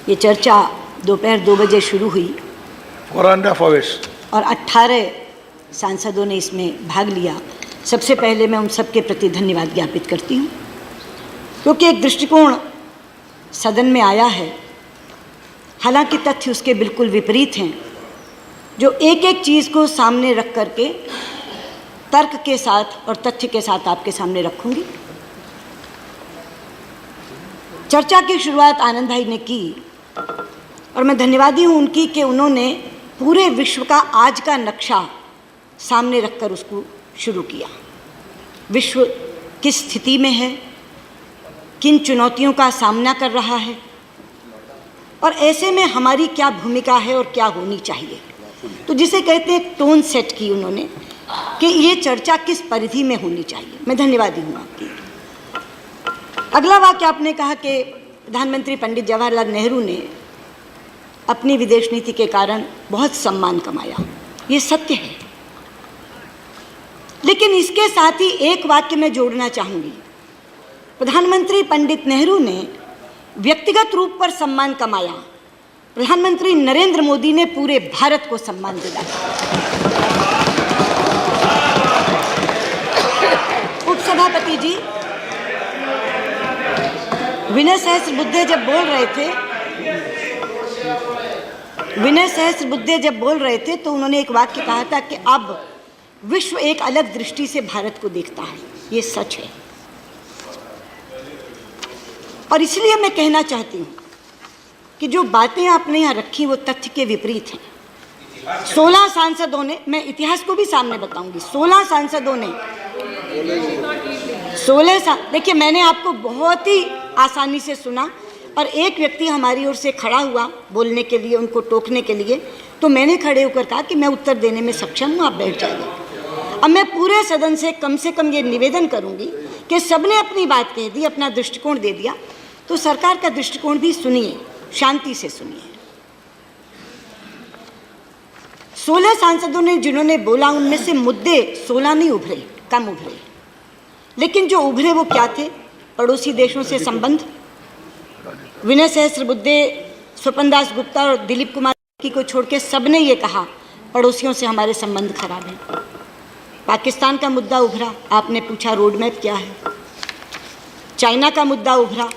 ये चर्चा दोपहर 2 बजे शुरू हुई 4.5 hours. और 18 सांसदों ने इसमें भाग लिया। सबसे पहले मैं उन सब के प्रति धन्यवाद ज्ञापित करती हूँ, क्योंकि एक दृष्टिकोण सदन में आया है, हालांकि तथ्य उसके बिल्कुल विपरीत हैं, जो एक एक चीज़ को सामने रख करके तर्क के साथ और तथ्य के साथ आपके सामने रखूंगी। चर्चा की शुरुआत आनंद भाई ने की और मैं धन्यवादी हूँ उनकी कि उन्होंने पूरे विश्व का आज का नक्शा सामने रखकर उसको शुरू किया। विश्व किस स्थिति में है, किन चुनौतियों का सामना कर रहा है और ऐसे में हमारी क्या भूमिका है और क्या होनी चाहिए। तो जिसे कहते हैं टोन सेट की उन्होंने कि ये चर्चा किस परिधि में होनी चाहिए। मैं धन्यवादी हूँ आपकी। अगला वाक्य आपने कहा कि प्रधानमंत्री पंडित जवाहरलाल नेहरू ने अपनी विदेश नीति के कारण बहुत सम्मान कमाया। ये सत्य है, लेकिन इसके साथ ही एक वाक्य मैं जोड़ना चाहूँगी। प्रधानमंत्री पंडित नेहरू ने व्यक्तिगत रूप पर सम्मान कमाया, प्रधानमंत्री नरेंद्र मोदी ने पूरे भारत को सम्मान दिलाया। उपसभापति जी, विनय सहस्त्रबुद्धे जब बोल रहे थे तो उन्होंने एक वाक्य कहा था कि अब विश्व एक अलग दृष्टि से भारत को देखता है। ये सच है और इसलिए मैं कहना चाहती हूँ कि जो बातें आपने यहाँ रखी वो तथ्य के विपरीत हैं। 16 सांसदों ने, मैं इतिहास को भी सामने बताऊंगी, 16 सांसदों ने देखिए, मैंने आपको बहुत ही आसानी से सुना और एक व्यक्ति हमारी ओर से खड़ा हुआ बोलने के लिए, उनको टोकने के लिए, तो मैंने खड़े होकर कहा कि मैं उत्तर देने में सक्षम हूँ, आप बैठ जाइए। अब मैं पूरे सदन से कम ये निवेदन करूँगी कि सबने अपनी बात कह दी, अपना दृष्टिकोण दे दिया, तो सरकार का दृष्टिकोण भी सुनिए, शांति से सुनिए। 16 सांसदों ने जिन्होंने बोला, उनमें से मुद्दे 16 नहीं उभरे, कम उभरे, लेकिन जो उभरे वो क्या थे? पड़ोसी देशों से संबंध। विनय सहस्त्रबुद्धे, स्वपन दास गुप्ता और दिलीप कुमार को छोड़ के सबने ये कहा पड़ोसियों से हमारे संबंध खराब हैं। पाकिस्तान का मुद्दा उभरा, आपने पूछा रोड मैप क्या है। चाइना का मुद्दा उभरा,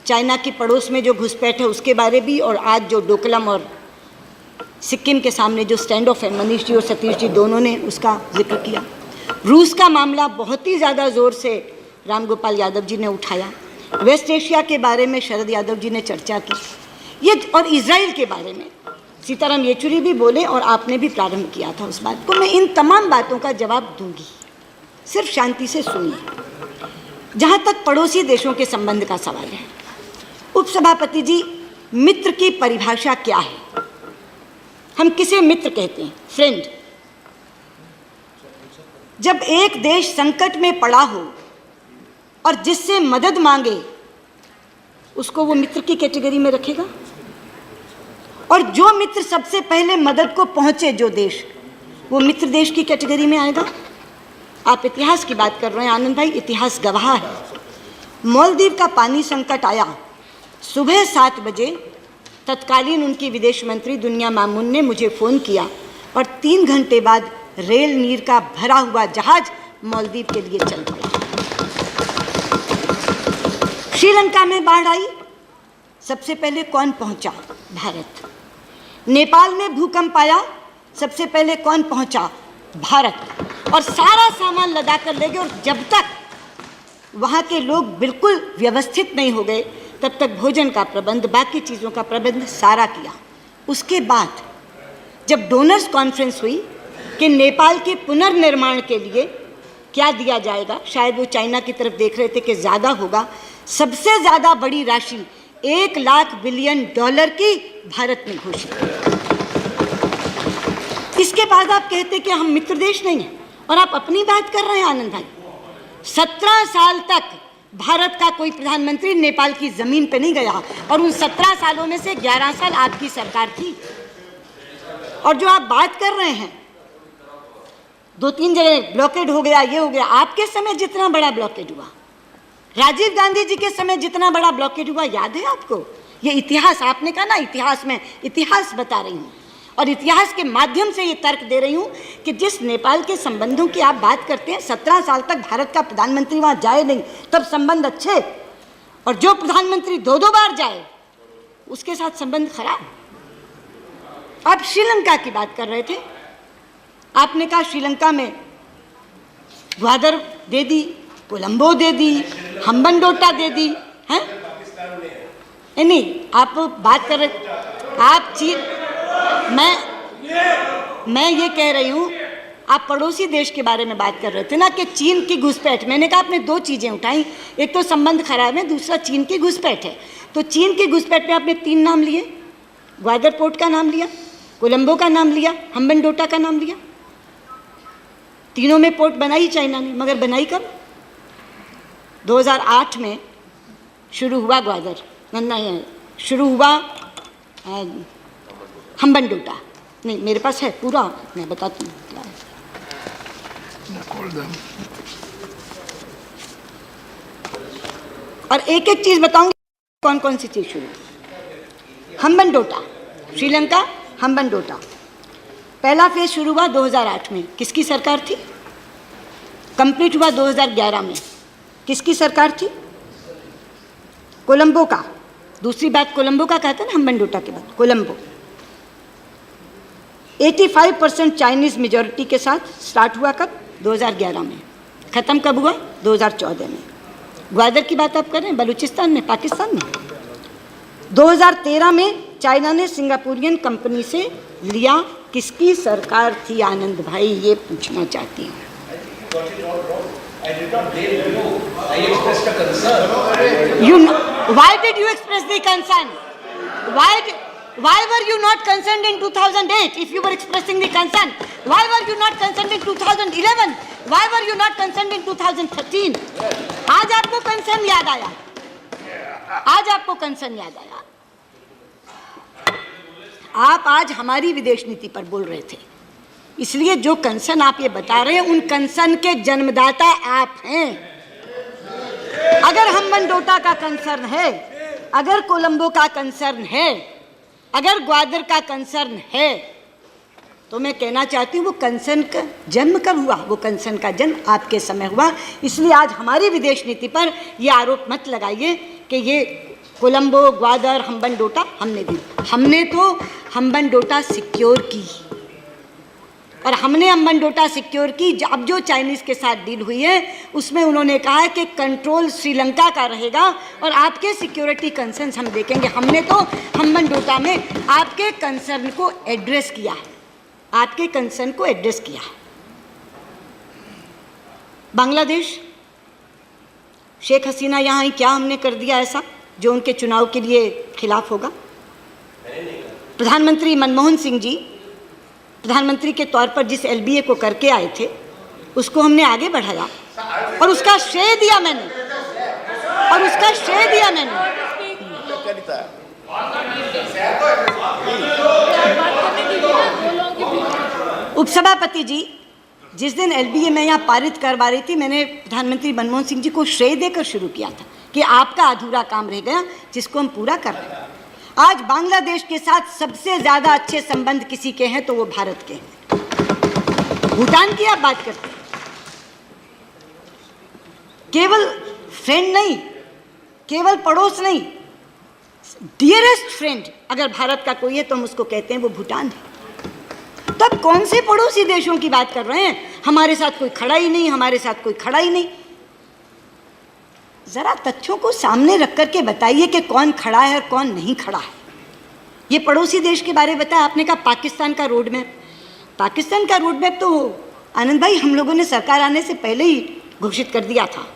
चाइना की पड़ोस में जो घुसपैठ है उसके बारे भी, और आज जो डोकलम और सिक्किम के सामने जो स्टैंड ऑफ है, मनीष जी और सतीश जी दोनों ने उसका जिक्र किया। रूस का मामला बहुत ही ज़्यादा ज़ोर से रामगोपाल यादव जी ने उठाया। वेस्ट एशिया के बारे में शरद यादव जी ने चर्चा की, ये, और इजराइल के बारे में सीताराम येचुरी भी बोले और आपने भी प्रारंभ किया था उस बात को। मैं इन तमाम बातों का जवाब दूंगी, सिर्फ शांति से सुनिए। जहाँ तक पड़ोसी देशों के संबंध का सवाल है, उपसभापति जी, मित्र की परिभाषा क्या है? हम किसे मित्र कहते हैं? फ्रेंड। जब एक देश संकट में पड़ा हो और जिससे मदद मांगे, उसको वो मित्र की कैटेगरी में रखेगा, और जो मित्र सबसे पहले मदद को पहुंचे, जो देश, वो मित्र देश की कैटेगरी में आएगा। आप इतिहास की बात कर रहे हैं आनंद भाई, इतिहास गवाह है। मालदीव का पानी संकट आया, सुबह 7 बजे तत्कालीन उनकी विदेश मंत्री दुनिया मामून ने मुझे फ़ोन किया और 3 घंटे बाद रेल नीर का भरा हुआ जहाज मालदीव के लिए चल पड़ा। श्रीलंका में बाढ़ आई, सबसे पहले कौन पहुंचा? भारत। नेपाल में भूकंप आया, सबसे पहले कौन पहुंचा? भारत। और सारा सामान लदा कर ले गए, और जब तक वहाँ के लोग बिल्कुल व्यवस्थित नहीं हो गए तब तक भोजन का प्रबंध, बाकी चीज़ों का प्रबंध सारा किया। उसके बाद जब डोनर्स कॉन्फ्रेंस हुई कि नेपाल के पुनर्निर्माण के लिए क्या दिया जाएगा, शायद वो चाइना की तरफ देख रहे थे कि ज़्यादा होगा, सबसे ज़्यादा बड़ी राशि $1 लाख बिलियन की भारत ने घोषित की। इसके बाद आप कहते कि हम मित्र देश नहीं हैं, और आप अपनी बात कर रहे हैं आनंद भाई। 17 साल तक भारत का कोई प्रधानमंत्री नेपाल की ज़मीन पे नहीं गया, और उन 17 सालों में से 11 साल आपकी सरकार थी। और जो आप बात कर रहे हैं, 2-3 जगह ब्लॉकेड हो गया, ये हो गया, आपके समय जितना बड़ा ब्लॉकेड हुआ, राजीव गांधी जी के समय जितना बड़ा ब्लॉकेड हुआ, याद है आपको? ये इतिहास, आपने कहा ना इतिहास, में इतिहास बता रही हूँ और इतिहास के माध्यम से ये तर्क दे रही हूँ कि जिस नेपाल के संबंधों की आप बात करते हैं, 17 साल तक भारत का प्रधानमंत्री वहाँ जाए नहीं, तब संबंध अच्छे, और जो प्रधानमंत्री 2-2 बार जाए उसके साथ संबंध खराब। आप श्रीलंका की बात कर रहे थे, आपने कहा श्रीलंका में ग्वादर दे दी, कोलंबो दे दी, हम्बनटोटा दे दी, हैं? नहीं, आप बात कर रहे, आप चीन, मैं ये कह रही हूँ, आप पड़ोसी देश के बारे में बात कर रहे थे ना कि चीन की घुसपैठ। मैंने कहा आपने 2 चीज़ें उठाई, एक तो संबंध खराब है, दूसरा चीन की घुसपैठ है। तो चीन की घुसपैठ में आपने 3 नाम लिए, ग्वादर पोर्ट का नाम लिया, कोलंबो का नाम लिया, हम्बनटोटा का नाम लिया। तीनों में पोर्ट बनाई चाइना ने, मगर बनाई कब? 2008 में शुरू हुआ ग्वादर, नहीं शुरू हुआ हम्बनटोटा। नहीं, मेरे पास है पूरा, मैं बताती हूँ क्या है। और एक एक चीज़ बताऊंगी कौन कौन सी चीज़ शुरू। हम्बनटोटा, श्रीलंका, हम्बनटोटा पहला फेज शुरू हुआ 2008 में, किसकी सरकार थी? कंप्लीट हुआ 2011 में, किसकी सरकार थी? कोलंबो का। दूसरी बात कोलंबो का कहते हैं ना, हम्बनटोटा के बाद कोलंबो। 85% चाइनीज़ मेजॉरिटी के साथ स्टार्ट हुआ कब? 2011 में। ख़त्म कब हुआ? 2014 में। ग्वादर की बात आप कर रहे हैं, बलूचिस्तान में, पाकिस्तान में। 2013 में चाइना ने सिंगापुरियन कंपनी से लिया, किसकी सरकार थी आनंद भाई, ये पूछना चाहती हूँ। Why did you express the concern? Why were you not concerned in 2008 if you were expressing the concern? Why were you not concerned in 2011? Why were you not concerned in 2013? आज आपको कंसर्न याद आया, आज आपको concern याद आया। आप आज हमारी विदेश नीति पर बोल रहे थे, इसलिए जो कंसर्न आप ये बता रहे हैं, उन कंसर्न के जन्मदाता आप हैं। अगर हम्बनटोटा का कंसर्न है, अगर कोलंबो का कंसर्न है, अगर ग्वादर का कंसर्न है, तो मैं कहना चाहती हूँ वो कंसर्न का जन्म कब हुआ? वो कंसर्न का जन्म आपके समय हुआ। इसलिए आज हमारी विदेश नीति पर ये आरोप मत लगाइए कि ये कोलंबो, ग्वादर, हम्बनटोटा हमने दी। हमने तो हम्बनटोटा सिक्योर की, और हमने हम्बनटोटा सिक्योर की। अब जो चाइनीज़ के साथ डील हुई है उसमें उन्होंने कहा है कि कंट्रोल श्रीलंका का रहेगा और आपके सिक्योरिटी कंसर्न्स हम देखेंगे। हमने तो हम्बनटोटा में आपके कंसर्न को एड्रेस किया, आपके कंसर्न को एड्रेस किया। बांग्लादेश, शेख हसीना यहाँ आई, क्या हमने कर दिया ऐसा जो उनके चुनाव के लिए खिलाफ होगा? प्रधानमंत्री मनमोहन सिंह जी प्रधानमंत्री के तौर पर जिस LBA को करके आए थे उसको हमने आगे बढ़ाया और उसका श्रेय दिया मैंने, और उसका श्रेय दिया मैंने। उपसभापति जी, जिस दिन LBA मैं यहाँ पारित करवा रही थी, मैंने प्रधानमंत्री मनमोहन सिंह जी को श्रेय देकर शुरू किया था कि आपका अधूरा काम रह गया जिसको हम पूरा कर रहे हैं। आज बांग्लादेश के साथ सबसे ज़्यादा अच्छे संबंध किसी के हैं तो वो भारत के हैं। भूटान की आप बात करते हैं, केवल फ्रेंड नहीं, केवल पड़ोस नहीं, डियरेस्ट फ्रेंड अगर भारत का कोई है तो हम उसको कहते हैं वो भूटान है। तब कौन से पड़ोसी देशों की बात कर रहे हैं? हमारे साथ कोई खड़ा ही नहीं, हमारे साथ कोई खड़ा ही नहीं। जरा तथ्यों को सामने रख करके बताइए कि कौन खड़ा है और कौन नहीं खड़ा है। ये पड़ोसी देश के बारे में बताया आपने, कहा पाकिस्तान का रोड मैप। पाकिस्तान का रोड मैप तो आनंद भाई हम लोगों ने सरकार आने से पहले ही घोषित कर दिया था।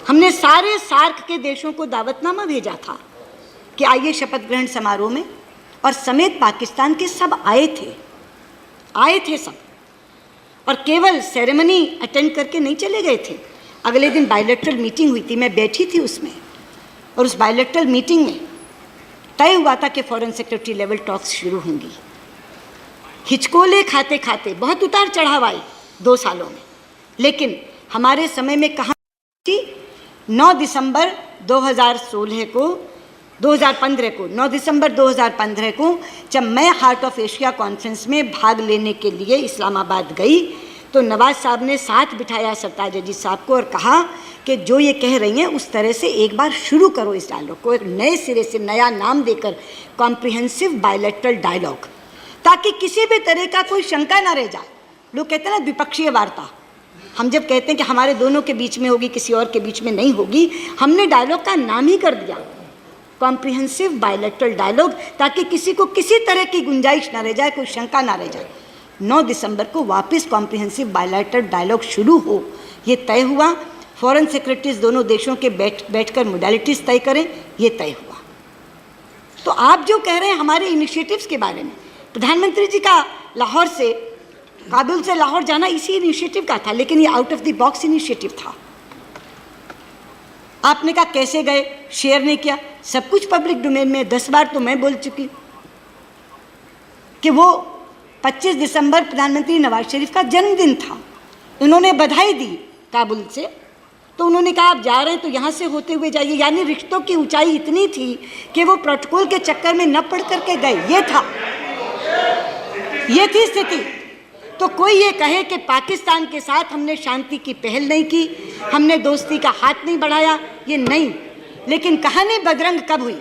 हमने सारे सार्क के देशों को दावतनामा भेजा था कि आइए शपथ ग्रहण समारोह में, और समेत पाकिस्तान के सब आए थे सब, और केवल सेरेमनी अटेंड करके नहीं चले गए थे। अगले दिन बायलैटरल मीटिंग हुई थी, मैं बैठी थी उसमें, और उस बायलैटरल मीटिंग में तय हुआ था कि फॉरेन सेक्रेटरी लेवल टॉक्स शुरू होंगी। हिचकोले खाते खाते बहुत उतार चढ़ाव आई 2 सालों में, लेकिन हमारे समय में कहाँ थी? 9 दिसंबर 2016 को 2015 को, 9 दिसंबर 2015 को जब मैं हार्ट ऑफ एशिया कॉन्फ्रेंस में भाग लेने के लिए इस्लामाबाद गई तो नवाज साहब ने साथ बिठाया सरताज अजीज साहब को और कहा कि जो ये कह रही हैं उस तरह से एक बार शुरू करो इस डायलॉग को, एक नए सिरे से नया नाम देकर कॉम्प्रिहेंसिव बायलैटरल डायलॉग, ताकि किसी भी तरह का कोई शंका ना रह जाए। लोग कहते हैं ना द्विपक्षीय वार्ता, हम जब कहते हैं कि हमारे दोनों के बीच में होगी, किसी और के बीच में नहीं होगी, हमने डायलॉग का नाम ही कर दिया कॉम्प्रिहेंसिव बायलैटरल डायलॉग, ताकि किसी को किसी तरह की गुंजाइश ना रह जाए, कोई शंका ना रह जाए। 9 दिसंबर को वापस कॉम्प्रिहेंसिव बायलैटरल डायलॉग शुरू हो, ये तय हुआ। फॉरेन सेक्रेटरीज दोनों देशों के बैठकर मोडालिटीज़ तय करें, ये तय हुआ। तो आप जो कह रहे हैं हमारे इनिशिएटिव्स के बारे में, प्रधानमंत्री जी का लाहौर से, काबुल से लाहौर जाना इसी इनिशिएटिव का था, लेकिन ये out of the box initiative था। आपने कहा कैसे गए, शेयर नहीं किया, सब कुछ पब्लिक डोमेन में। 10 बार तो मैं बोल चुकी कि वो 25 दिसंबर प्रधानमंत्री नवाज शरीफ का जन्मदिन था, उन्होंने बधाई दी काबुल से, तो उन्होंने कहा आप जा रहे हैं तो यहाँ से होते हुए जाइए, यानी रिश्तों की ऊंचाई इतनी थी कि वो प्रोटोकॉल के चक्कर में न पढ़ करके गए। ये थी स्थिति। तो कोई ये कहे कि पाकिस्तान के साथ हमने शांति की पहल नहीं की, हमने दोस्ती का हाथ नहीं बढ़ाया, ये नहीं। लेकिन कहानी बदरंग कब हुई?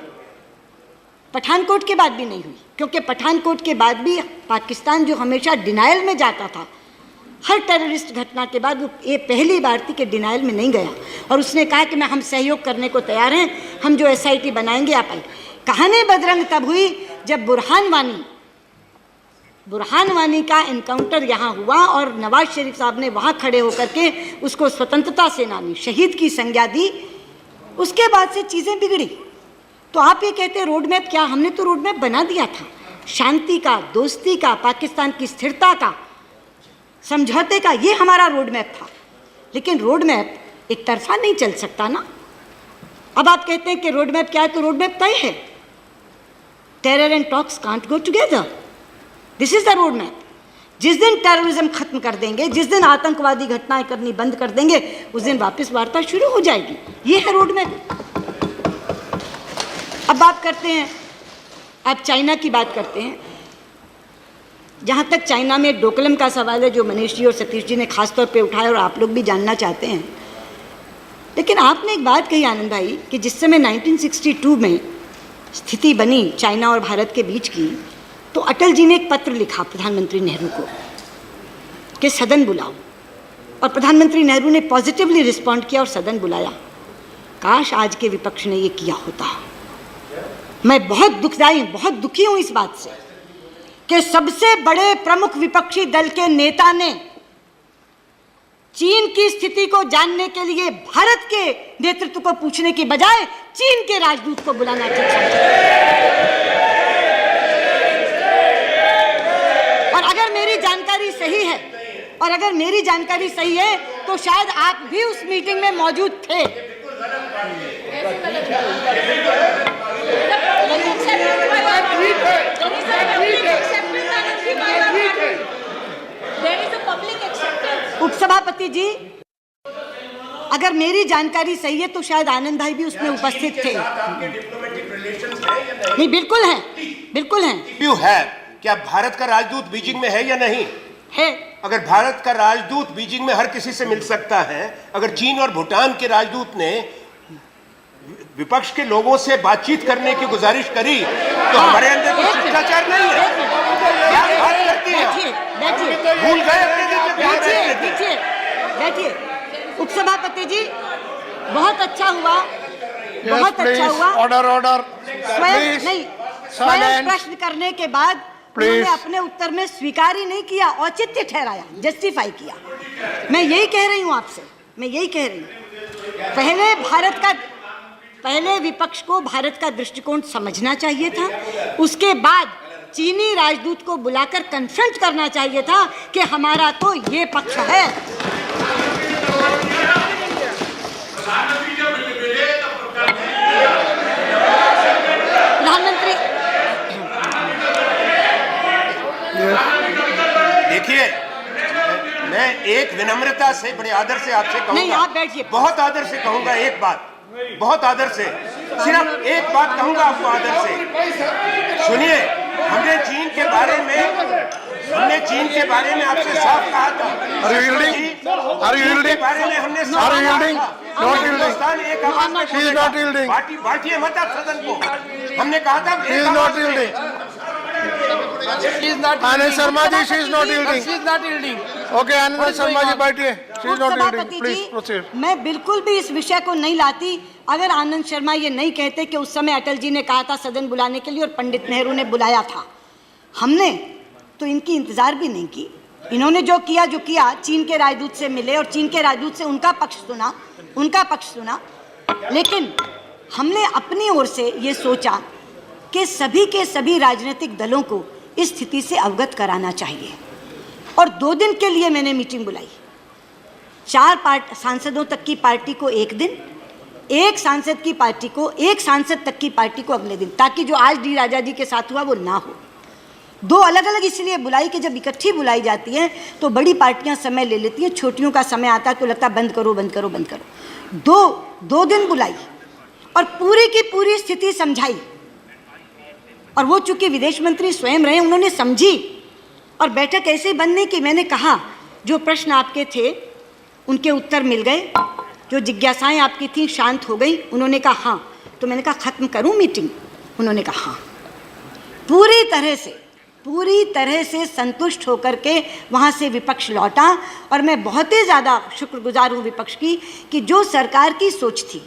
पठानकोट के बाद भी नहीं हुई, क्योंकि पठानकोट के बाद भी पाकिस्तान जो हमेशा डिनायल में जाता था, हर टेररिस्ट घटना के बाद वो ये पहली बार थी कि डिनायल में नहीं गया और उसने कहा कि हम सहयोग करने को तैयार हैं, हम जो SIT बनाएंगे आप आइए। कहानी बदरंग तब हुई जब बुरहान वानी का एनकाउंटर यहाँ हुआ और नवाज शरीफ साहब ने वहाँ खड़े होकर के उसको स्वतंत्रता सेनानी शहीद की संज्ञा दी। उसके बाद से चीज़ें बिगड़ी। तो आप ये कहते हैं रोड मैप, क्या हमने तो रोड मैप बना दिया था, शांति का, दोस्ती का, पाकिस्तान की स्थिरता का, समझौते का, ये हमारा रोड मैप था। लेकिन रोड मैप एक तरफा नहीं चल सकता ना। अब आप कहते हैं कि रोड मैप क्या है, तो रोड मैप तय है। Terror and talks can't go together, this is the road map. जिस दिन टेररिज्म खत्म कर देंगे, जिस दिन आतंकवादी घटनाएं करनी बंद कर देंगे, उस दिन वापस वार्ता शुरू हो जाएगी। ये है रोड मैप। अब बात करते हैं, आप चाइना की बात करते हैं। जहाँ तक चाइना में डोकलम का सवाल है, जो मनीष जी और सतीश जी ने खास तौर पे उठाया और आप लोग भी जानना चाहते हैं, लेकिन आपने एक बात कही आनंद भाई कि जिस समय 1962 में स्थिति बनी चाइना और भारत के बीच की, तो अटल जी ने एक पत्र लिखा प्रधानमंत्री नेहरू को कि सदन बुलाओ, और प्रधानमंत्री नेहरू ने पॉजिटिवली रिस्पॉन्ड किया और सदन बुलाया। काश आज के विपक्ष ने ये किया होता। मैं बहुत दुखी हूँ इस बात से कि सबसे बड़े प्रमुख विपक्षी दल के नेता ने चीन की स्थिति को जानने के लिए भारत के नेतृत्व को पूछने की बजाय चीन के राजदूत को बुलाना चाहिए। और अगर मेरी जानकारी सही है तो शायद आप भी उस मीटिंग में मौजूद थे। उपसभापति जी, अगर मेरी जानकारी सही है तो शायद आनंद भाई भी उसमें उपस्थित थे। नहीं, बिल्कुल हैं। क्यों है? क्या भारत का राजदूत बीजिंग में है या नहीं है? अगर भारत का राजदूत बीजिंग में हर किसी से मिल सकता है, अगर चीन और भूटान के राजदूत ने विपक्ष के लोगों से बातचीत करने की गुजारिश करी, तो हमारे अंदर कोई शिष्टाचार नहीं है। क्या बात करती हैं? भूल गए अपने दिन में बात करते थे। बैठिए उपसभापति जी, बहुत अच्छा हुआ। ऑर्डर स्वयं प्रश्न करने के बाद उन्होंने अपने उत्तर में स्वीकार ही नहीं किया, औचित्य ठहराया, जस्टिफाई किया। मैं यही कह रही हूँ आपसे, पहले विपक्ष को भारत का दृष्टिकोण समझना चाहिए था, उसके बाद चीनी राजदूत को बुलाकर कन्फ्रंट करना चाहिए था कि हमारा तो ये पक्ष है। प्रधानमंत्री, देखिए, मैं एक विनम्रता से, बड़े आदर से आपसे कहूंगा, नहीं, आप बैठिए, बहुत आदर से कहूंगा एक बात, बहुत आदर से सिर्फ एक बात कहूंगा आपको आदर से, सुनिए, हमने चीन के बारे में आपसे साफ कहा था। चीन के बारे में हमने साफ कहा था। हिंदुस्तान एक आवाज में बोलेगा। बांटिए मत आप सदन को। हमने कहा था एक आवाज में। Anand Sharma ji, she is not yielding. Okay, Anand Sharma ji बैठिए. She is not yielding. सभापति Please जी, proceed. मैं बिल्कुल भी इस विषय को नहीं लाती अगर आनंद शर्मा ये नहीं कहते कि उस समय अटल जी ने कहा था सदन बुलाने के लिए और पंडित नेहरू ने बुलाया था। हमने तो इनकी इंतजार भी नहीं की। इन्होंने जो किया चीन के राजदूत से मिले और चीन के राजदूत से उनका पक्ष सुना, लेकिन हमने अपनी ओर से ये सोचा कि सभी के सभी राजनीतिक दलों को इस स्थिति से अवगत कराना चाहिए। और 2 दिन के लिए मैंने मीटिंग बुलाई। 4 सांसदों तक की पार्टी को एक दिन, एक सांसद तक की पार्टी को अगले दिन, ताकि जो आज डी राजा जी के साथ हुआ वो ना हो। 2 अलग अलग इसलिए बुलाई कि जब इकट्ठी बुलाई जाती है तो बड़ी पार्टियां समय ले लेती हैं, छोटियों का समय आता है तो लगता है बंद करो। 2 दिन बुलाई और पूरी की पूरी स्थिति समझाई। और वो चूंकि विदेश मंत्री स्वयं रहे, उन्होंने समझी और बैठक ऐसे बंद नहीं की। मैंने कहा जो प्रश्न आपके थे उनके उत्तर मिल गए, जो जिज्ञासाएं आपकी थी शांत हो गई। उन्होंने कहा हाँ। तो मैंने कहा खत्म करूं मीटिंग? उन्होंने कहा हाँ। पूरी तरह से संतुष्ट होकर के वहाँ से विपक्ष लौटा। और मैं बहुत ही ज़्यादा शुक्रगुजार हूँ विपक्ष की कि जो सरकार की सोच थी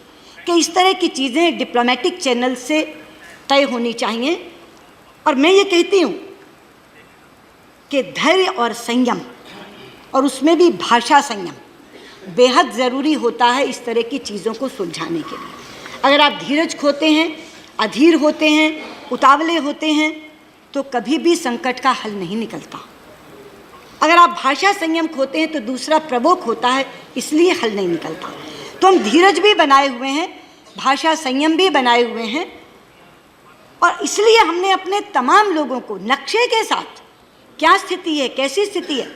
कि इस तरह की चीज़ें डिप्लोमेटिक चैनल से तय होनी चाहिए। और मैं ये कहती हूँ कि धैर्य और संयम, और उसमें भी भाषा संयम बेहद ज़रूरी होता है इस तरह की चीज़ों को सुलझाने के लिए। अगर आप धीरज खोते हैं, अधीर होते हैं, उतावले होते हैं तो कभी भी संकट का हल नहीं निकलता। अगर आप भाषा संयम खोते हैं तो दूसरा प्रवोक होता है, इसलिए हल नहीं निकलता। तो हम धीरज भी बनाए हुए हैं, भाषा संयम भी बनाए हुए हैं। और इसलिए हमने अपने तमाम लोगों को नक्शे के साथ क्या स्थिति है, कैसी स्थिति है,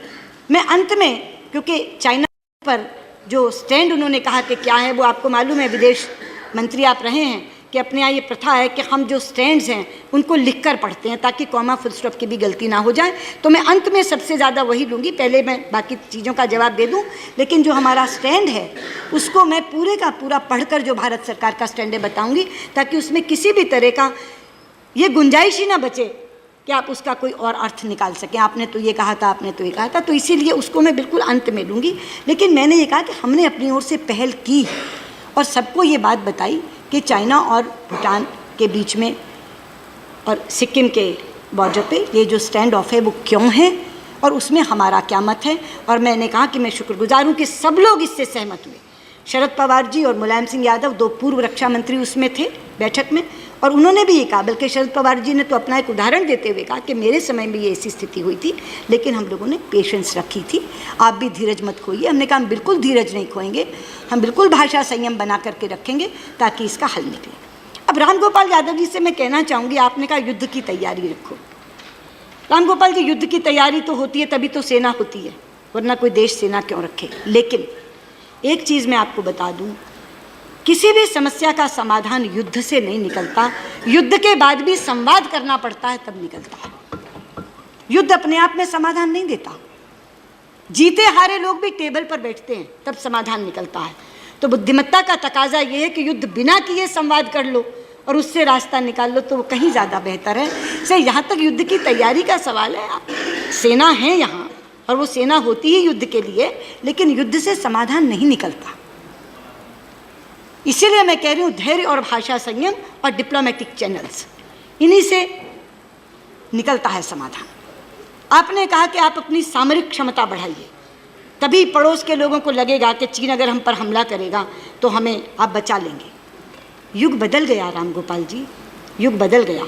मैं अंत में, क्योंकि चाइना पर जो स्टैंड उन्होंने कहा कि क्या है, वो आपको मालूम है, विदेश मंत्री आप रहे हैं, कि अपने यहाँ ये प्रथा है कि हम जो स्टैंड्स हैं उनको लिखकर पढ़ते हैं ताकि कॉमा फुल स्टॉप की भी गलती ना हो जाए। तो मैं अंत में सबसे ज़्यादा वही लूँगी, पहले मैं बाकी चीज़ों का जवाब दे दूँ, लेकिन जो हमारा स्टैंड है उसको मैं पूरे का पूरा पढ़कर जो भारत सरकार का स्टैंड है बताऊँगी, ताकि उसमें किसी भी तरह का ये गुंजाइश ही ना बचे कि आप उसका कोई और अर्थ निकाल सकें। आपने तो ये कहा था, आपने तो ये कहा था, तो इसीलिए उसको मैं बिल्कुल अंत में लूँगी। लेकिन मैंने ये कहा कि हमने अपनी ओर से पहल की और सबको ये बात बताई कि चाइना और भूटान के बीच में और सिक्किम के बॉर्डर पे ये जो स्टैंड ऑफ है वो क्यों है और उसमें हमारा क्या मत है। और मैंने कहा कि मैं शुक्रगुजार हूँ कि सब लोग इससे सहमत हुए। शरद पवार जी और मुलायम सिंह यादव, 2 पूर्व रक्षा मंत्री उसमें थे बैठक में, और उन्होंने भी ये कहा, बल्कि शरद पवार जी ने तो अपना एक उदाहरण देते हुए कहा कि मेरे समय में ये ऐसी स्थिति हुई थी, लेकिन हम लोगों ने पेशेंस रखी थी, आप भी धीरज मत खोइए। हमने कहा हम बिल्कुल धीरज नहीं खोएंगे, हम बिल्कुल भाषा संयम बना करके रखेंगे ताकि इसका हल निकले। अब रामगोपाल यादव जी से मैं कहना चाहूँगी, आपने कहा युद्ध की तैयारी रखो। रामगोपाल जी, युद्ध की तैयारी तो होती है तभी तो सेना होती है, वरना कोई देश सेना क्यों रखे। लेकिन एक चीज़ मैं आपको बता दूँ, किसी भी समस्या का समाधान युद्ध से नहीं निकलता, युद्ध के बाद भी संवाद करना पड़ता है तब निकलता है। युद्ध अपने आप में समाधान नहीं देता, जीते हारे लोग भी टेबल पर बैठते हैं तब समाधान निकलता है। तो बुद्धिमत्ता का तकाजा ये है कि युद्ध बिना किए संवाद कर लो और उससे रास्ता निकाल लो, तो वो कहीं ज़्यादा बेहतर है। से यहाँ तक युद्ध की तैयारी का सवाल है, सेना है यहाँ और वो सेना होती ही युद्ध के लिए, लेकिन युद्ध से समाधान नहीं निकलता। इसीलिए मैं कह रही हूँ धैर्य और भाषा संयम और डिप्लोमेटिक चैनल्स, इन्हीं से निकलता है समाधान। आपने कहा कि आप अपनी सामरिक क्षमता बढ़ाइए, तभी पड़ोस के लोगों को लगेगा कि चीन अगर हम पर हमला करेगा तो हमें आप बचा लेंगे। युग बदल गया रामगोपाल जी, युग बदल गया।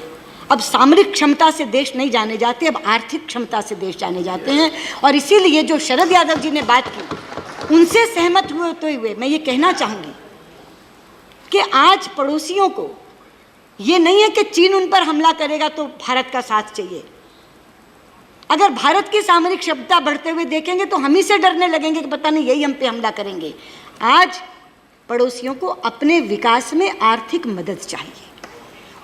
अब सामरिक क्षमता से देश नहीं जाने जाते, अब आर्थिक क्षमता से देश जाने जाते हैं। और इसीलिए जो शरद यादव जी ने बात की, उनसे सहमत हुए मैं ये कहना चाहूँगी कि आज पड़ोसियों को ये नहीं है कि चीन उन पर हमला करेगा तो भारत का साथ चाहिए। अगर भारत की सामरिक क्षमता बढ़ते हुए देखेंगे तो हम ही से डरने लगेंगे कि पता नहीं यही हम पे हमला करेंगे। आज पड़ोसियों को अपने विकास में आर्थिक मदद चाहिए।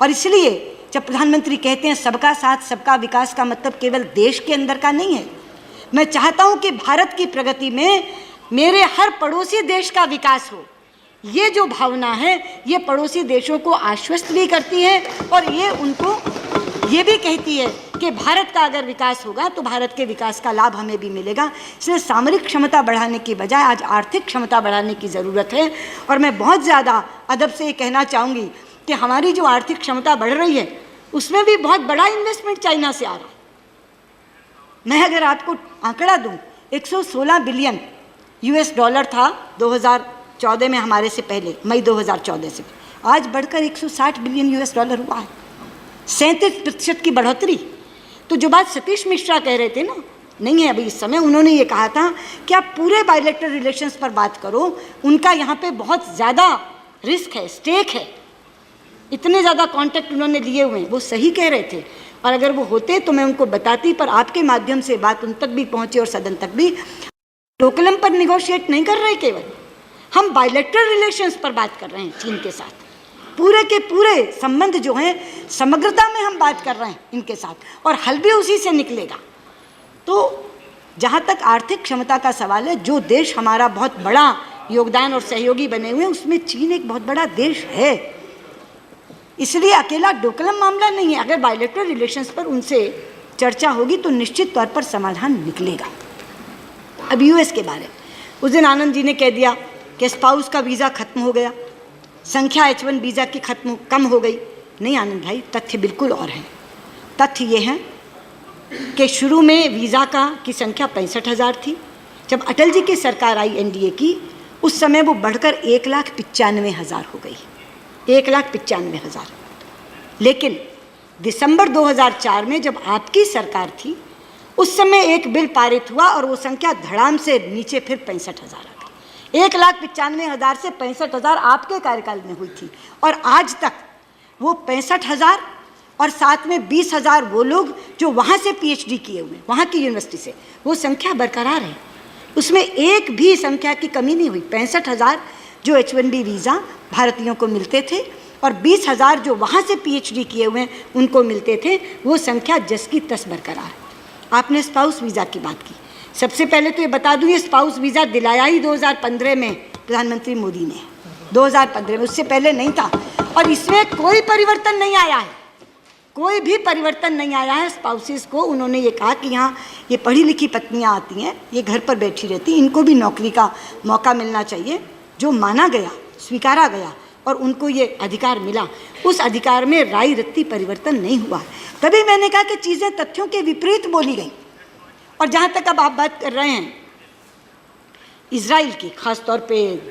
और इसलिए जब प्रधानमंत्री कहते हैं सबका साथ सबका विकास, का मतलब केवल देश के अंदर का नहीं है। मैं चाहता हूं कि भारत की प्रगति में मेरे हर पड़ोसी देश का विकास हो। ये जो भावना है ये पड़ोसी देशों को आश्वस्त भी करती है और ये उनको ये भी कहती है कि भारत का अगर विकास होगा तो भारत के विकास का लाभ हमें भी मिलेगा। इसलिए सामरिक क्षमता बढ़ाने की बजाय आज आर्थिक क्षमता बढ़ाने की ज़रूरत है। और मैं बहुत ज़्यादा अदब से ये कहना चाहूँगी कि हमारी जो आर्थिक क्षमता बढ़ रही है उसमें भी बहुत बड़ा इन्वेस्टमेंट चाइना से आ रहा है। मैं अगर आपको आंकड़ा दूँ, 116 बिलियन US डॉलर था 2014 में, हमारे से पहले मई 2014 से, आज बढ़कर 160 बिलियन US डॉलर हुआ है, 37% की बढ़ोतरी। तो जो बात सतीश मिश्रा कह रहे थे ना, नहीं है अभी इस समय, उन्होंने ये कहा था कि आप पूरे बायलैटरल रिलेशंस पर बात करो, उनका यहाँ पे बहुत ज़्यादा रिस्क है, स्टेक है, इतने ज़्यादा कॉन्टैक्ट उन्होंने लिए हुए हैं, वो सही कह रहे थे। और अगर वो होते तो मैं उनको बताती, पर आपके माध्यम से बात उन तक भी पहुँची और सदन तक भी। डोकलम पर निगोशिएट नहीं कर रहे, केवल हम बायलैटरल रिलेशंस पर बात कर रहे हैं चीन के साथ। पूरे के पूरे संबंध जो हैं समग्रता में हम बात कर रहे हैं इनके साथ, और हल भी उसी से निकलेगा। तो जहाँ तक आर्थिक क्षमता का सवाल है, जो देश हमारा बहुत बड़ा योगदान और सहयोगी बने हुए हैं उसमें चीन एक बहुत बड़ा देश है। इसलिए अकेला डोकलम मामला नहीं है। अगर बायलैटरल रिलेशंस पर उनसे चर्चा होगी तो निश्चित तौर पर समाधान निकलेगा। अब US के बारे में उस दिन आनंद जी ने कह दिया कि स्पाउस का वीज़ा खत्म हो गया, संख्या H1 वीज़ा की कम हो गई। नहीं आनंद भाई, तथ्य बिल्कुल और हैं। तथ्य ये हैं कि शुरू में वीज़ा की संख्या 65,000 थी। जब अटल जी की सरकार आई NDA की, उस समय वो बढ़कर 1,95,000 हो गई, 1,95,000। लेकिन दिसंबर 2004 में जब आपकी सरकार थी, उस समय एक बिल पारित हुआ और वो संख्या धड़ाम से नीचे फिर 65,000 आ गई। 1,95,000 से 65,000 आपके कार्यकाल में हुई थी, और आज तक वो 65,000 और साथ में 20,000 वो लोग जो वहाँ से PhD किए हुए हैं, वहाँ की यूनिवर्सिटी से, वो संख्या बरकरार है। उसमें एक भी संख्या की कमी नहीं हुई। 65,000 जो H1B वीज़ा भारतीयों को मिलते थे और 20,000 जो वहाँ से PhD किए हुए हैं उनको मिलते थे, वो संख्या जस की तस बरकरार है। आपने स्पाउस वीज़ा की बात की। सबसे पहले तो ये बता दूँ, ये स्पाउस वीज़ा दिलाया ही 2015 में प्रधानमंत्री मोदी ने, 2015 में, उससे पहले नहीं था। और इसमें कोई परिवर्तन नहीं आया है, कोई भी परिवर्तन नहीं आया है। स्पाउसेस को उन्होंने ये कहा कि यहाँ ये पढ़ी लिखी पत्नियाँ आती हैं, ये घर पर बैठी रहती, इनको भी नौकरी का मौका मिलना चाहिए। जो माना गया, स्वीकारा गया और उनको ये अधिकार मिला, उस अधिकार में राई रत्ती परिवर्तन नहीं हुआ। तभी मैंने कहा कि चीज़ें तथ्यों के विपरीत बोली गई। और जहाँ तक अब आप बात कर रहे हैं इजराइल की, ख़ास तौर पे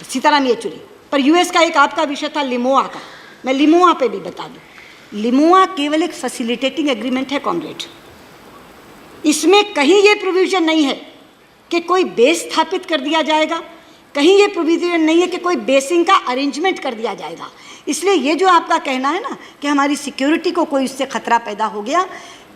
सीताराम येचुरी, पर US का एक आपका विषय था लिमोआ का, मैं लिमोआ पे भी बता दूँ। लिमोआ केवल एक फैसिलिटेटिंग एग्रीमेंट है कॉमरेड। इसमें कहीं ये प्रोविज़न नहीं है कि कोई बेस स्थापित कर दिया जाएगा, कहीं ये प्रोविज़न नहीं है कि कोई बेसिंग का अरेंजमेंट कर दिया जाएगा। इसलिए ये जो आपका कहना है ना कि हमारी सिक्योरिटी को कोई इससे खतरा पैदा हो गया,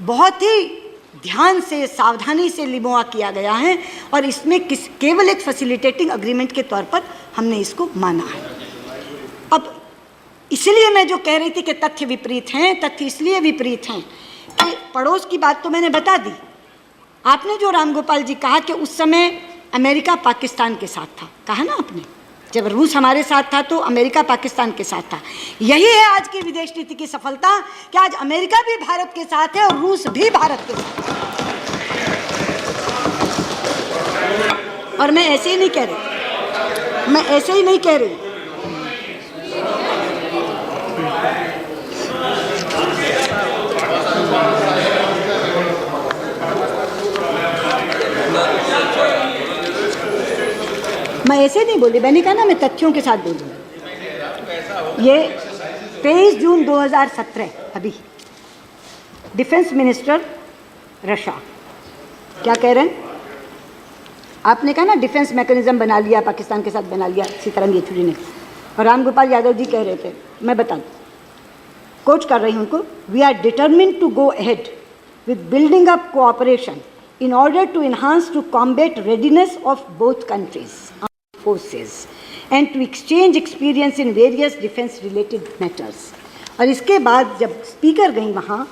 बहुत ही ध्यान से, सावधानी से लिमोआ किया गया है और इसमें केवल एक फैसिलिटेटिंग एग्रीमेंट के तौर पर हमने इसको माना है। अब इसलिए मैं जो कह रही थी कि तथ्य विपरीत हैं, तथ्य इसलिए विपरीत हैं कि पड़ोस की बात तो मैंने बता दी। आपने जो रामगोपाल जी कहा कि उस समय अमेरिका पाकिस्तान के साथ था, कहा ना आपने, जब रूस हमारे साथ था तो अमेरिका पाकिस्तान के साथ था। यही है आज की विदेश नीति की सफलता कि आज अमेरिका भी भारत के साथ है और रूस भी भारत के साथ है। और मैं ऐसे ही नहीं कह रही, मैं ऐसे ही नहीं कह रही। मैं ऐसे नहीं बोली, मैंने कहा ना मैं तथ्यों के साथ बोलूँगी। ये 23 जून 2017 अभी डिफेंस मिनिस्टर रशिया क्या कह रहे हैं, आपने कहा ना डिफेंस मैकेनिज्म बना लिया, पाकिस्तान के साथ बना लिया सीताराम येचुरी ने, और रामगोपाल यादव जी कह रहे थे, मैं बता दूँ, कोच कर रही हूँ उनको, we are determined to go ahead with building up cooperation in order to enhance to combat readiness of both countries. forces and to exchange experience in various defense related matters. और इसके बाद जब speaker गई वहाँ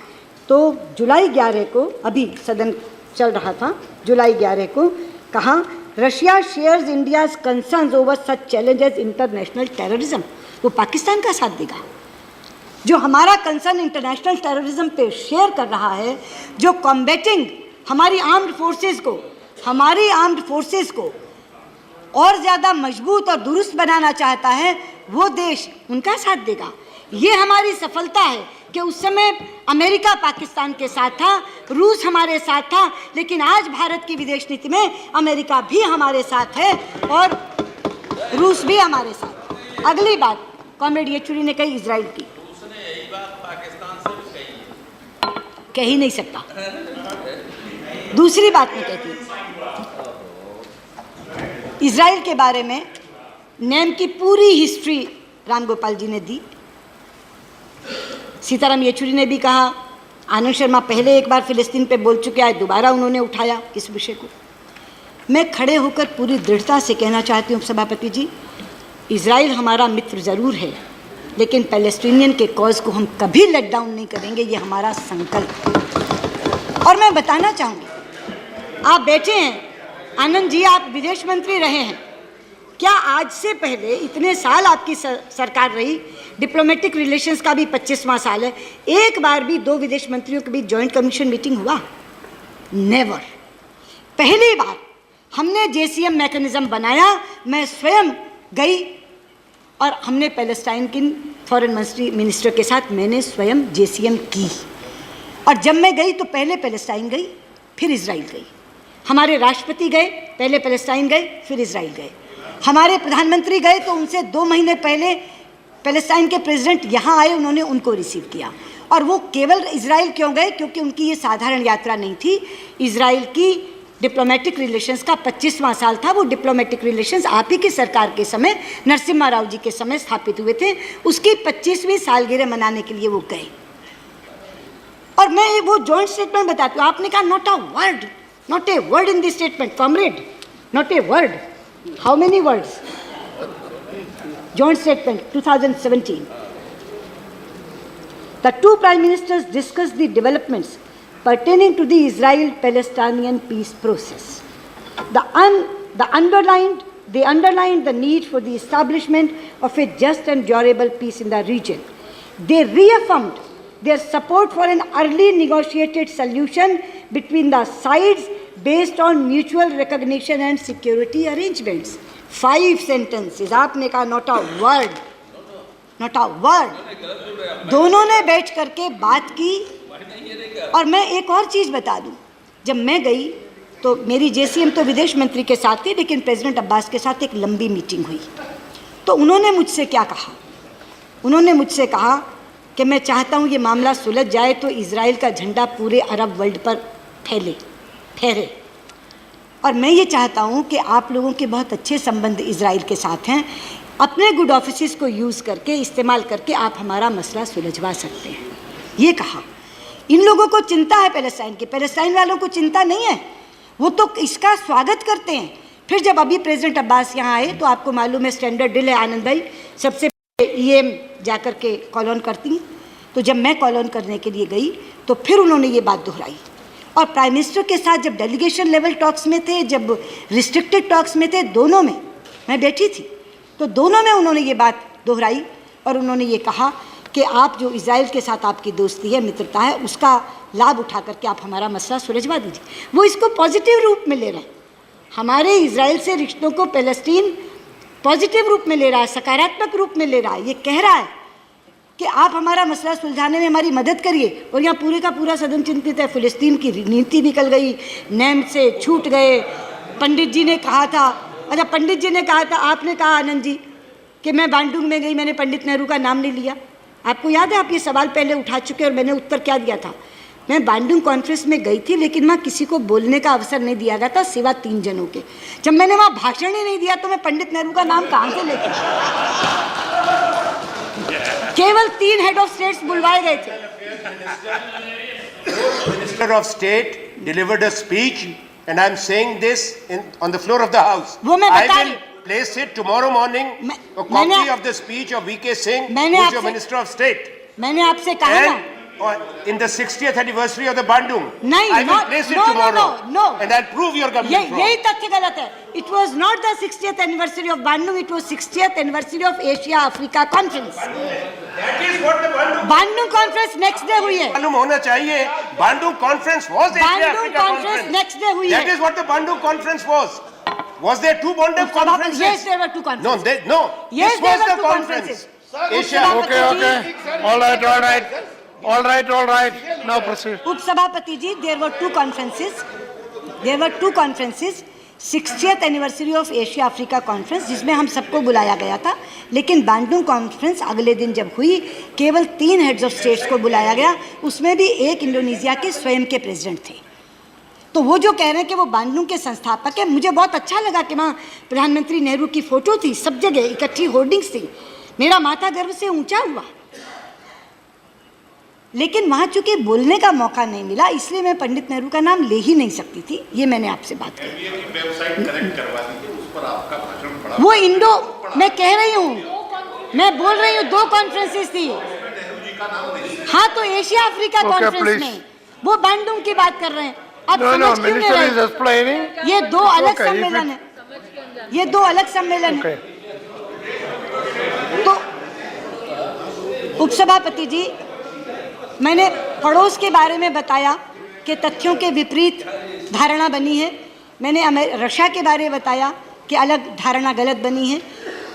तो जुलाई 11 को, अभी सदन चल रहा था, जुलाई 11 को कहा Russia shares India's concerns over such challenges international terrorism. वो पाकिस्तान का साथ देगा जो हमारा कंसर्न इंटरनेशनल टेररिज्म पे शेयर कर रहा है, जो कॉम्बैटिंग हमारी आर्म्ड फोर्सेस को और ज़्यादा मजबूत और दुरुस्त बनाना चाहता है, वो देश उनका साथ देगा। ये हमारी सफलता है कि उस समय अमेरिका पाकिस्तान के साथ था, रूस हमारे साथ था, लेकिन आज भारत की विदेश नीति में अमेरिका भी हमारे साथ है और रूस भी हमारे साथ। अगली बात कॉमरेड येचुरी ने कही इजराइल की, कह ही नहीं सकता। दूसरी बात मैं कहती हूँ इजराइल के बारे में, नेम की पूरी हिस्ट्री राम गोपाल जी ने दी, सीताराम येचुरी ने भी कहा, आनंद शर्मा पहले एक बार फिलिस्तीन पे बोल चुके हैं, दोबारा उन्होंने उठाया इस विषय को। मैं खड़े होकर पूरी दृढ़ता से कहना चाहती हूँ सभापति जी, इजराइल हमारा मित्र ज़रूर है, लेकिन पैलेस्टीनियन के कॉज को हम कभी लेट डाउन नहीं करेंगे, ये हमारा संकल्प है। और मैं बताना चाहूँगी, आप बैठे हैं आनंद जी, आप विदेश मंत्री रहे हैं, क्या आज से पहले इतने साल आपकी सरकार रही, डिप्लोमेटिक रिलेशंस का भी 25वां साल है, एक बार भी दो विदेश मंत्रियों के बीच जॉइंट कमीशन मीटिंग हुआ? नेवर। पहली बार हमने JCM मैकेनिज्म बनाया, मैं स्वयं गई और हमने पैलेस्टाइन की फॉरेन मिनिस्टर के साथ मैंने स्वयं JCM की। और जब मैं गई तो पहले पैलेस्टाइन गई, फिर इजराइल गई। हमारे राष्ट्रपति गए, पहले पैलेस्टाइन गए, फिर इजराइल गए। हमारे प्रधानमंत्री गए तो उनसे 2 महीने पहले पैलेस्टाइन के प्रेसिडेंट यहाँ आए, उन्होंने उनको रिसीव किया। और वो केवल इजराइल क्यों गए? क्योंकि उनकी ये साधारण यात्रा नहीं थी। इजराइल की डिप्लोमेटिक रिलेशंस का 25वां साल था। वो डिप्लोमेटिक रिलेशंस आप ही की सरकार के समय, नरसिम्हा राव जी के समय स्थापित हुए थे। उसकी 25वीं सालगिरह मनाने के लिए वो गए। और मैं वो जॉइंट स्टेटमेंट बताती हूँ। आपने कहा not a word in this statement, comrade, not a word. How many words? Joint statement 2017. The two prime ministers discussed the developments pertaining to the Israel-Palestinian peace process. They underlined the need for the establishment of a just and durable peace in the region. They reaffirmed their support for an early negotiated solution between the sides based on mutual recognition and security arrangements. 5 sentences. आपने कहा not a word. दोनों ने बैठ करके बात की। और मैं एक और चीज़ बता दूं, जब मैं गई तो मेरी JCM तो विदेश मंत्री के साथ थी, लेकिन प्रेसिडेंट अब्बास के साथ एक लंबी मीटिंग हुई। तो उन्होंने मुझसे क्या कहा? उन्होंने मुझसे कहा कि मैं चाहता हूँ ये मामला सुलझ जाए तो इजराइल का झंडा पूरे अरब वर्ल्ड पर फहरे। और मैं ये चाहता हूँ कि आप लोगों के बहुत अच्छे संबंध इजराइल के साथ हैं, अपने गुड ऑफिसेस को यूज़ करके, इस्तेमाल करके आप हमारा मसला सुलझवा सकते हैं, ये कहा। इन लोगों को चिंता है पैलेस्टाइन की, पैलेस्टाइन वालों को चिंता नहीं है, वो तो इसका स्वागत करते हैं। फिर जब अभी प्रेसिडेंट अब्बास यहाँ आए तो आपको मालूम है स्टैंडर्ड डील है, आनंद भाई सबसे EM जा कर के कॉल ऑन करती हैं। तो जब मैं कॉल ऑन करने के लिए गई तो फिर उन्होंने ये बात दोहराई। और प्राइम मिनिस्टर के साथ जब डेलीगेशन लेवल टॉक्स में थे, जब रिस्ट्रिक्टेड टॉक्स में थे, दोनों में मैं बैठी थी, तो दोनों में उन्होंने ये बात दोहराई और उन्होंने ये कहा कि आप जो इजराइल के साथ आपकी दोस्ती है, मित्रता है, उसका लाभ उठा करके आप हमारा मसला सुलझवा दीजिए। वो इसको पॉजिटिव रूप में ले रहे हैं। हमारे इजराइल से रिश्तों को पैलेस्टीन पॉजिटिव रूप में ले रहा है, सकारात्मक रूप में ले रहा है। ये कह रहा है कि आप हमारा मसला सुलझाने में हमारी मदद करिए। और यहाँ पूरे का पूरा सदन चिंतित है। फिलिस्तीन की नीति निकल गई, नेम से छूट गए। पंडित जी ने कहा था, अच्छा पंडित जी ने कहा था, आपने कहा आनंद जी कि मैं बांडुंग में गई, मैंने पंडित नेहरू का नाम नहीं लिया। आपको याद है, आप ये सवाल पहले उठा चुके और मैंने उत्तर क्या दिया था? मैं बांडुंग कॉन्फ्रेंस में गई थी, लेकिन वहाँ किसी को बोलने का अवसर नहीं दिया गया था सिवा 3 जनों के। जब मैंने वहाँ भाषण ही नहीं दिया तो मैं पंडित नेहरू का नाम कहाँ से लेती? केवल 3 हेड ऑफ स्टेट्स बुलवाए गए थे। Minister of State delivered a speech and I am saying this on the floor of the House. वो मैं बता रही, place it tomorrow morning, मैं- a copy मैंने- of the speech of V.K. Singh, मैंने who is your आपसे- Minister of State. मैंने आपसे कहा ना, And in the 60th anniversary of the Bandung, नहीं, I will not- place it no, no, tomorroro, no. and I'll prove your government wrong. यही तथ्य गलत है. It was not the 60th anniversary of Bandung, it was 60th anniversary of Asia Africa Conference. That is what the Bandung Bandung Conference next day हुई है. मालूम होना चाहिए. Bandung Conference was Asia Bandung Africa Conference Conference. next day हुई That है. is what the Bandung Conference was. Was there two Bandung conferences? Yes, there were two conferences. No. Yes, This there was were the two conference. conferences. Asia. Okay. All right. Now proceed. उपसभापति जी, there were two conferences. 60th anniversary of Asia Africa conference, जिसमें हम सबको बुलाया गया था, लेकिन Bandung conference अगले दिन जब हुई, केवल 3 हेड्स ऑफ स्टेट्स को बुलाया गया, उसमें भी एक इंडोनेशिया के स्वयं के प्रेसिडेंट थे. तो वो जो कह रहे हैं कि वो बांडुंग के संस्थापक है, मुझे बहुत अच्छा लगा कि वहाँ प्रधानमंत्री नेहरू की फोटो थी, सब जगह इकट्ठी होर्डिंग्स थी, मेरा माथा गर्व से ऊंचा हुआ. लेकिन वहाँ चूंकि बोलने का मौका नहीं मिला, इसलिए मैं पंडित नेहरू का नाम ले ही नहीं सकती थी. ये मैंने आपसे बात की. वो इंडो, मैं कह रही हूँ, मैं बोल रही हूँ 2 कॉन्फ्रेंसेस थी. हाँ, तो एशिया अफ्रीका कॉन्फ्रेंस में वो बांडुंग की बात कर रहे हैं. अब समझ क्यों नहीं रहे? ये 2 अलग सम्मेलन है. ये 2 अलग सम्मेलन है. तो उपसभापति जी, मैंने पड़ोस के बारे में बताया कि तथ्यों के विपरीत धारणा बनी है. मैंने रशिया के बारे में बताया कि अलग धारणा गलत बनी है.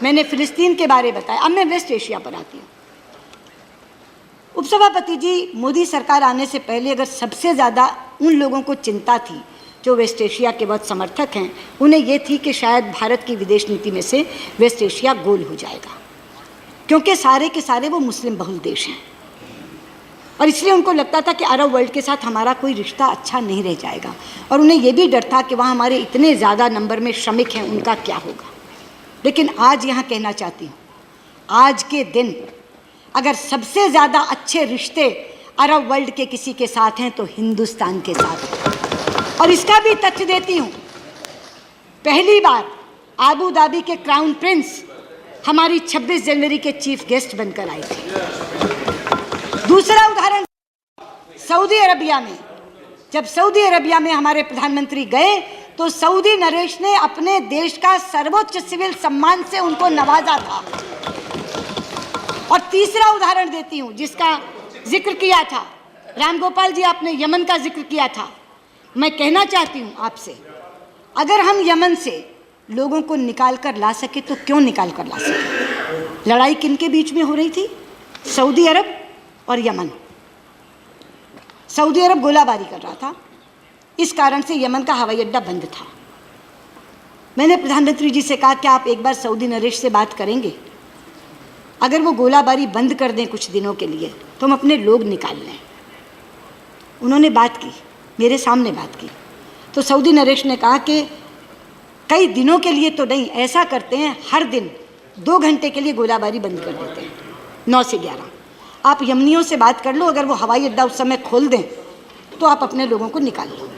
मैंने फिलिस्तीन के बारे में बताया. अब मैं वेस्ट एशिया पर आती हूँ. उपसभापति जी, मोदी सरकार आने से पहले अगर सबसे ज़्यादा उन लोगों को चिंता थी जो वेस्ट एशिया के बहुत समर्थक हैं, उन्हें ये थी कि शायद भारत की विदेश नीति में से वेस्ट एशिया गोल हो जाएगा, क्योंकि सारे के सारे वो मुस्लिम बहुल देश हैं, और इसलिए उनको लगता था कि अरब वर्ल्ड के साथ हमारा कोई रिश्ता अच्छा नहीं रह जाएगा. और उन्हें ये भी डर था कि वहाँ हमारे इतने ज़्यादा नंबर में श्रमिक हैं, उनका क्या होगा. लेकिन आज यहाँ कहना चाहती हूँ, आज के दिन अगर सबसे ज़्यादा अच्छे रिश्ते अरब वर्ल्ड के किसी के साथ हैं तो हिंदुस्तान के साथ हैं. और इसका भी तथ्य देती हूँ, पहली बार आबू धाबी के क्राउन प्रिंस हमारी 26 जनवरी के चीफ गेस्ट बनकर आए थे. दूसरा उदाहरण, सऊदी अरबिया में, जब सऊदी अरबिया में हमारे प्रधानमंत्री गए तो सऊदी नरेश ने अपने देश का सर्वोच्च सिविल सम्मान से उनको नवाजा था. और तीसरा उदाहरण देती हूँ, जिसका जिक्र किया था रामगोपाल जी, आपने यमन का जिक्र किया था. मैं कहना चाहती हूँ आपसे, अगर हम यमन से लोगों को निकाल कर ला सके तो क्यों निकाल कर ला सके. लड़ाई किन के बीच में हो रही थी? सऊदी अरब और यमन. सऊदी अरब गोलाबारी कर रहा था, इस कारण से यमन का हवाई अड्डा बंद था. मैंने प्रधानमंत्री जी से कहा कि आप एक बार सऊदी नरेश से बात करेंगे, अगर वो गोलाबारी बंद कर दें कुछ दिनों के लिए तो हम अपने लोग निकाल लें. उन्होंने बात की, मेरे सामने बात की. तो सऊदी नरेश ने कहा कि कई दिनों के लिए तो नहीं, ऐसा करते हैं हर दिन 2 घंटे के लिए गोलाबारी बंद कर देते हैं, 9 से 11. आप यमनियों से बात कर लो, अगर वो हवाई अड्डा उस समय खोल दें तो आप अपने लोगों को निकाल लो.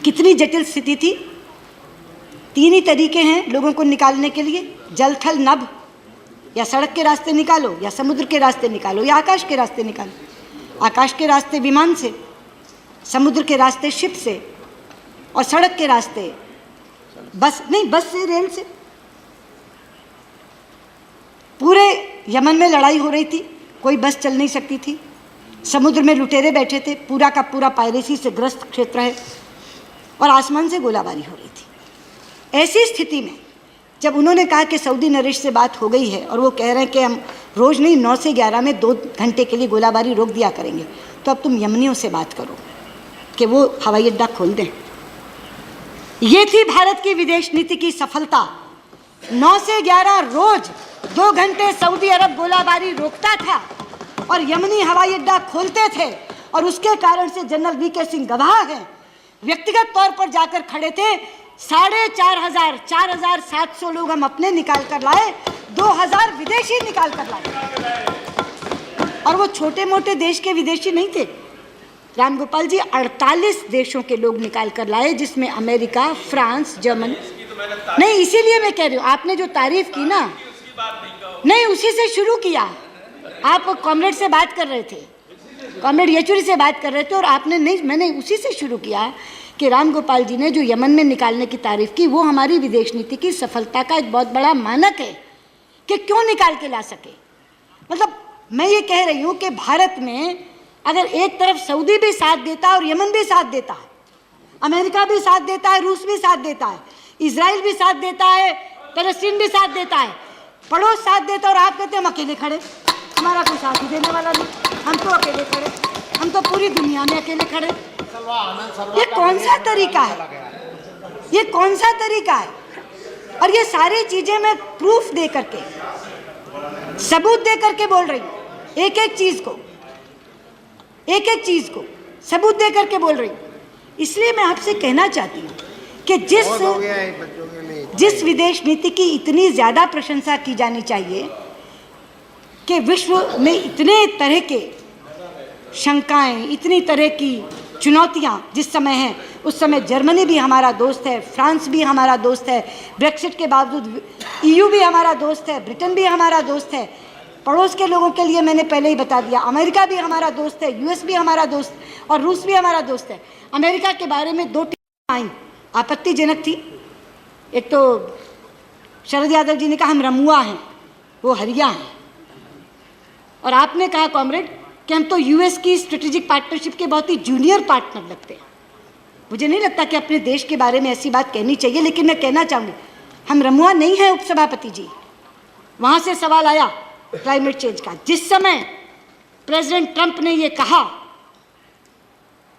कितनी जटिल स्थिति थी. 3 ही तरीके हैं लोगों को निकालने के लिए, जल थल नभ. या सड़क के रास्ते निकालो, या समुद्र के रास्ते निकालो, या आकाश के रास्ते निकालो. आकाश के रास्ते विमान से, समुद्र के रास्ते शिप से, और सड़क के रास्ते बस से, रेल से. पूरे यमन में लड़ाई हो रही थी, कोई बस चल नहीं सकती थी. समुद्र में लुटेरे बैठे थे, पूरा का पूरा पायरेसी से ग्रस्त क्षेत्र है, और आसमान से गोलाबारी हो रही थी. ऐसी स्थिति में जब उन्होंने कहा कि सऊदी नरेश से बात हो गई है और वो कह रहे हैं कि हम रोज़ नहीं 9 से 11 में 2 घंटे के लिए गोलाबारी रोक दिया करेंगे, तो अब तुम यमनियों से बात करो कि वो हवाई अड्डा खोल दें. ये थी भारत की विदेश नीति की सफलता. 9 से 11 रोज 2 घंटे सऊदी अरब गोलाबारी रोकता था और यमनी हवाई अड्डा खोलते थे, और उसके कारण से जनरल वीके सिंह गवाह हैं, व्यक्तिगत तौर पर जाकर खड़े थे. 4,700 लोग हम अपने निकाल कर लाए, 2,000 विदेशी निकाल कर लाए. और वो छोटे मोटे देश के विदेशी नहीं थे रामगोपाल जी, 48 देशों के लोग निकाल कर लाए, जिसमें अमेरिका, फ्रांस, जर्मनी. नहीं, इसीलिए मैं कह रही हूँ, आपने जो तारीफ की ना, नहीं उसी से शुरू किया। आप कॉमरेड से बात कर रहे थे, कॉमरेड येचुरी से बात कर रहे थे, और आपने नहीं, मैंने उसी से शुरू किया कि राम गोपाल जी ने जो यमन में निकालने की तारीफ की, वो हमारी विदेश नीति की सफलता का एक बहुत बड़ा मानक है कि क्यों निकाल के ला सके। मतलब मैं ये कह रही हूँ कि भारत में अगर एक तरफ सऊदी भी साथ देता है और यमन भी साथ देता है, अमेरिका भी साथ देता है, रूस भी साथ देता है, इजराइल भी साथ देता है, फलस्तीन भी साथ देता है, पड़ोस साथ देता है, और आप कहते हैं हम अकेले खड़े, हमारा कोई साथ ही देने वाला नहीं, हम तो अकेले खड़े, हम तो पूरी दुनिया में अकेले खड़े। ये कौन सा तरीका है? ये कौन सा तरीका है? और ये सारी चीजें मैं प्रूफ दे करके, सबूत दे करके बोल रही हूँ, एक एक चीज को सबूत दे करके बोल रही हूँ। इसलिए मैं आपसे कहना चाहती हूँ कि जिस विदेश नीति की इतनी ज्यादा प्रशंसा की जानी चाहिए, कि विश्व में इतने तरह के शंकाएं, इतनी तरह की चुनौतियां जिस समय हैं, उस समय जर्मनी भी हमारा दोस्त है, फ्रांस भी हमारा दोस्त है, ब्रेक्सिट के बावजूद EU भी हमारा दोस्त है, ब्रिटेन भी हमारा दोस्त है, पड़ोस के लोगों के लिए मैंने पहले ही बता दिया, अमेरिका भी हमारा दोस्त है, US भी हमारा दोस्त और रूस भी हमारा दोस्त है। अमेरिका के बारे में 2 टिप्पणियां आई, आपत्तिजनक थी। एक तो शरद यादव जी ने कहा हम रमुआ हैं, वो हरिया हैं, और आपने कहा कॉमरेड कि हम तो US की स्ट्रेटेजिक पार्टनरशिप के बहुत ही जूनियर पार्टनर लगते हैं। मुझे नहीं लगता कि अपने देश के बारे में ऐसी बात कहनी चाहिए, लेकिन मैं कहना चाहूँगी हम रमुआ नहीं हैं उपसभापति जी। वहाँ से सवाल आया क्लाइमेट चेंज का, जिस समय प्रेसिडेंट ट्रंप ने ये कहा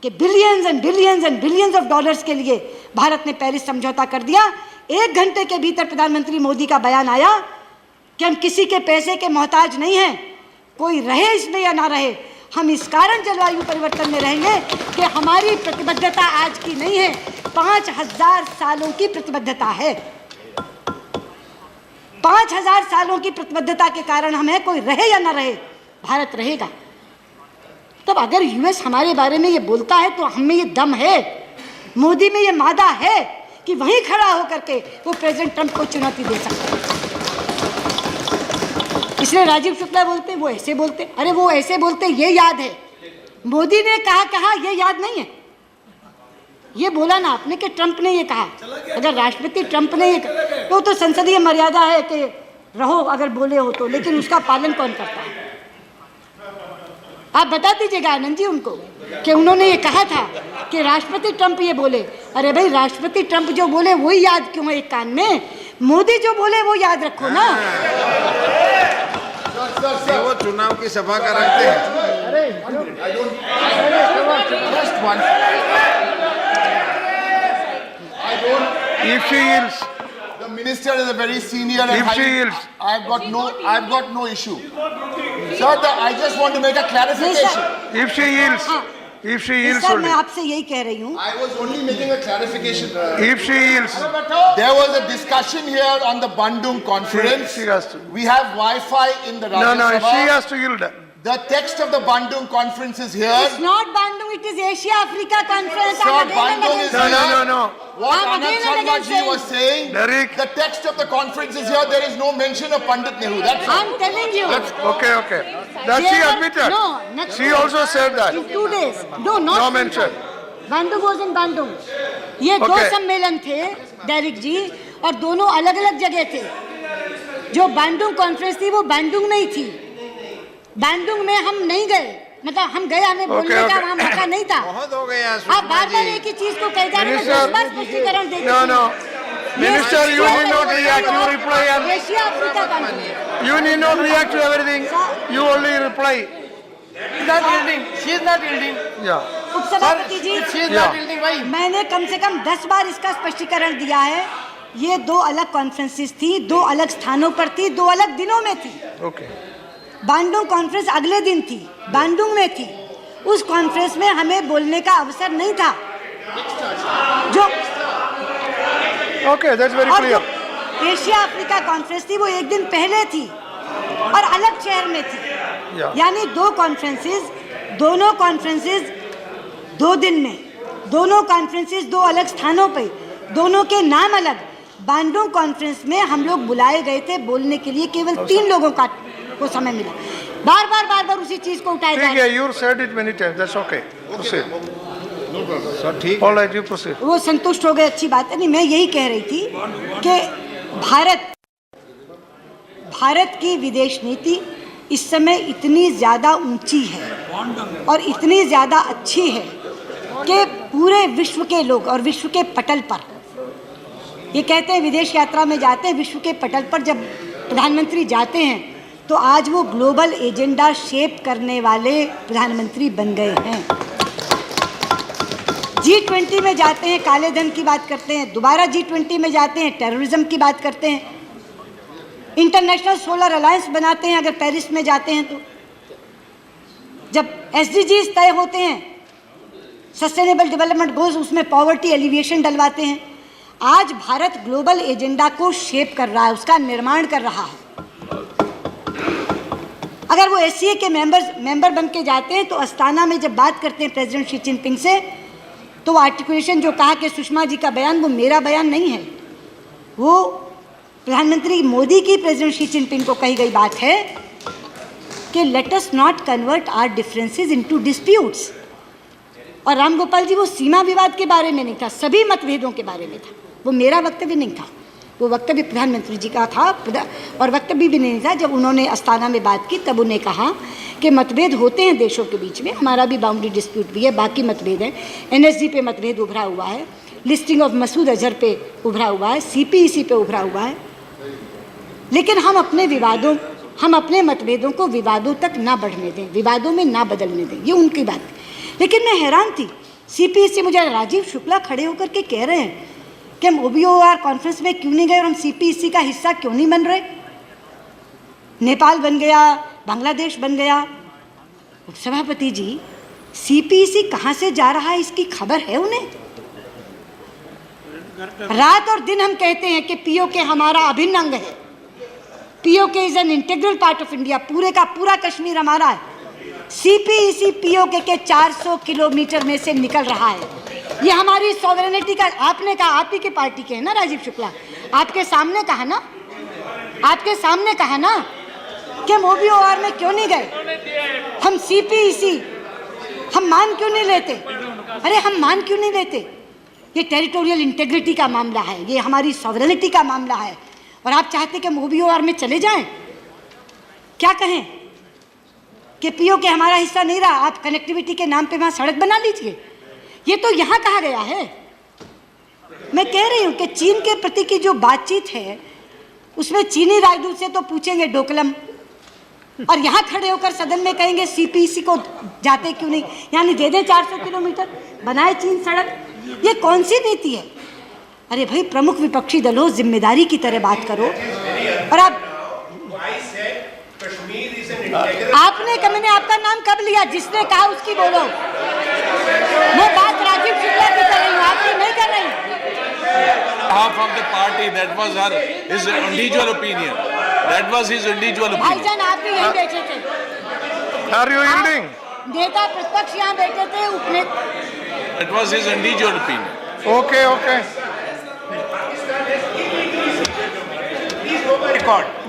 कि billions and billions and billions of dollars के लिए भारत ने पेरिस समझौता कर दिया, 1 घंटे के भीतर प्रधानमंत्री मोदी का बयान आया कि हम किसी के पैसे के मोहताज नहीं हैं, कोई रहे इसमें या ना रहे, हम इस कारण जलवायु परिवर्तन में रहेंगे कि हमारी प्रतिबद्धता आज की नहीं है, 5000 सालों की प्रतिबद्धता है। 5000 सालों की प्रतिबद्धता के कारण हम है, कोई रहे या ना रहे, भारत रहेगा। तब अगर US हमारे बारे में ये बोलता है तो हम में ये दम है, मोदी में ये मादा है कि वहीं खड़ा होकर के वो प्रेसिडेंट ट्रंप को चुनौती दे सकता है। इसलिए राजीव शुक्ला बोलते वो ऐसे बोलते, अरे वो ऐसे बोलते ये याद है, मोदी ने कहा ये याद नहीं है। ये बोला ना आपने कि ट्रंप ने ये कहा, अगर राष्ट्रपति ट्रंप ने ये कहा तो संसदीय मर्यादा है कि रहो अगर बोले हो तो, लेकिन उसका पालन कौन करता है? आप बता दीजिएगा आनंद जी उनको कि उन्होंने ये कहा था कि राष्ट्रपति ट्रंप ये बोले। अरे भाई राष्ट्रपति ट्रंप जो बोले वही याद क्यों है एक कान में, मोदी जो बोले वो याद रखो ना। वो चुनाव की सभा का रखते हैं। If she yields, The minister is a very senior and If she highly. yields. I've got no issue. Sir, I just want to make a clarification. if she yields, if she yields sir only, मैं आपसे यही कह रही हूँ, I was only making a clarification. if she yields, There was a discussion here on the Bandung conference. she has to. We have Wi-Fi in the Rajya No, Sabha. she has to yield. The text of the Bandung conference is here. it's not Bandung, it is Asia Africa conference. Sir, I'm again and Bandung again is No, saying- no, no, no. What I'm Anand again and Sharma again ji was saying, Derek. the text of the conference is here. There is no mention of Pandit Nehru. That's all. I'm telling you. Okay, okay. That she There- admitted. No, not She also said that. in 2 days. No, not No mention. Bandung was in Bandung. ये दो Okay. सम्मेलन थे Derek जी, और दोनों अलग अलग जगह थे। जो बैंडुंग कॉन्फ्रेंस थी वो बैंडुंग में ही थी, बैंडुंग में हम नहीं गए, मतलब हम गए, हमें बोलने का okay. वहाँ मौका नहीं था। बहुत हो गया आप सुषमा बार बार जी। एक ही चीज को कह जा रहे हैं, Minister, 10 बार स्पष्टीकरण देते No, no. हैं। Minister, you ये need not react. You reply. And Asia Africa conference. you need not react to everything. You only reply. She is not yielding. She is not yielding. Yeah. उपसभापति जी, She is Yeah. not yielding. Why? मैंने कम से कम 10 बार इसका स्पष्टीकरण दिया है। ये 2 अलग conferences थी, 2 अलग स्थानों पर थी, 2 अलग दिनों में थी। Okay. बैंडुंग कॉन्फ्रेंस अगले दिन थी, बैंडुंग में थी। उस कॉन्फ्रेंस में हमें बोलने का अवसर नहीं था। जो Okay, that's very और clear. जो एशिया अफ्रीका कॉन्फ्रेंस थी वो एक दिन पहले थी और अलग शहर में थी। Yeah. यानी 2 कॉन्फ्रेंसेस, दोनों कॉन्फ्रेंसेस 2 दिन में, दोनों कॉन्फ्रेंसेस 2 अलग स्थानों पे, दोनों के नाम अलग। बांडों कॉन्फ्रेंस में हम लोग बुलाए गए थे बोलने के लिए, केवल 3 लोगों को समय मिला। बार बार उसी चीज को उठाया जा ठीक रहा है, you said it many times. That's okay. Proceed. Sir ठीक All right, you proceed. वो संतुष्ट हो गए, अच्छी बात है। नहीं, मैं यही कह रही थी कि भारत की विदेश नीति इस समय इतनी ज़्यादा ऊंची है और इतनी ज़्यादा अच्छी है कि पूरे विश्व के लोग और विश्व के पटल पर, ये कहते हैं विदेश यात्रा में जाते हैं, विश्व के पटल पर जब प्रधानमंत्री जाते हैं तो आज वो ग्लोबल एजेंडा शेप करने वाले प्रधानमंत्री बन गए हैं। G20 में जाते हैं, काले धन की बात करते हैं, दोबारा G20 में जाते हैं, टेररिज्म की बात करते हैं, इंटरनेशनल सोलर अलायंस बनाते हैं अगर पेरिस में जाते हैं तो, जब SDGs तय होते हैं, सस्टेनेबल डेवलपमेंट गोल्स, उसमें पॉवर्टी एलिविएशन डलवाते हैं। आज भारत ग्लोबल एजेंडा को शेप कर रहा है, उसका निर्माण कर रहा है। अगर वो SCA के मेंबर बन के जाते हैं तो अस्ताना में जब बात करते हैं प्रेसिडेंट शी जिनपिंग से, तो आर्टिकुलेशन जो कहा कि सुषमा जी का बयान, वो मेरा बयान नहीं है, वो प्रधानमंत्री मोदी की प्रेसिडेंट शी जिनपिंग को कही गई बात है कि let us not convert our differences into disputes. और राम गोपाल जी, वो सीमा विवाद के बारे में नहीं था, सभी मतभेदों के बारे में था। वो मेरा वक्तव्य नहीं था, वो वक्तव्य प्रधानमंत्री जी का था, और वक्तव्य भी नहीं था। जब उन्होंने अस्ताना में बात की तब उन्हें कहा कि मतभेद होते हैं देशों के बीच में, हमारा भी बाउंड्री डिस्प्यूट भी है, बाकी मतभेद हैं, NSG पे मतभेद उभरा हुआ है, लिस्टिंग ऑफ मसूद अजहर पे उभरा हुआ है, CPEC पे उभरा हुआ है, लेकिन हम अपने मतभेदों को विवादों तक ना बढ़ने दें, विवादों में ना बदलने दें, ये उनकी बात है। लेकिन मैं हैरान थी, CPEC, मुझे राजीव शुक्ला खड़े होकर के कह रहे हैं कि हम OBOR कॉन्फ्रेंस में क्यों नहीं गए और हम CPEC का हिस्सा क्यों नहीं बन रहे। नेपाल बन गया, बांग्लादेश बन गया। उपसभापति जी, CPEC कहाँ से जा रहा है इसकी खबर है उन्हें? रात और दिन हम कहते हैं कि POK हमारा अभिन्न अंग है, POK is an integral part of India, पूरे का पूरा कश्मीर हमारा है। CPEC POK के 400 किलोमीटर में से निकल रहा है, ये हमारी सॉवरेनिटी का, आपने कहा, आप ही की पार्टी के हैं ना राजीव शुक्ला, आपके सामने कहा ना कि हम OBOR में क्यों नहीं गए, हम CPEC हम मान क्यों नहीं लेते? अरे हम मान क्यों नहीं लेते? ये टेरिटोरियल इंटेग्रिटी का मामला है, ये हमारी सॉवरेनिटी का मामला है, और आप चाहते कि हम OBOR में चले जाएं? क्या कहें कि POK हमारा हिस्सा नहीं रहा, आप कनेक्टिविटी के नाम पे वहाँ सड़क बना लीजिए। ये तो यहाँ कहा गया है। मैं कह रही हूँ कि चीन के प्रति की जो बातचीत है उसमें चीनी राजदूत से तो पूछेंगे डोकलम, और यहाँ खड़े होकर सदन में कहेंगे CPEC को जाते क्यों नहीं, यानी दे दें 400 किलोमीटर, बनाए चीन सड़क। ये कौन सी नीति है? अरे भाई, प्रमुख विपक्षी दलों, जिम्मेदारी की तरह बात करो। और आपने मैंने आपका नाम कब लिया? जिसने कहा उसकी बोलो। मैं बात राजीव शुक्ला की कर रही हूँ, आपकी नहीं कर रही। Half of the party, that was his individual opinion. That was his individual opinion. भाईजान, आप भी यहीं बैठे थे। Are you yielding? नेता प्रतिपक्ष यहाँ बैठे थे, That was his individual opinion. Okay, okay.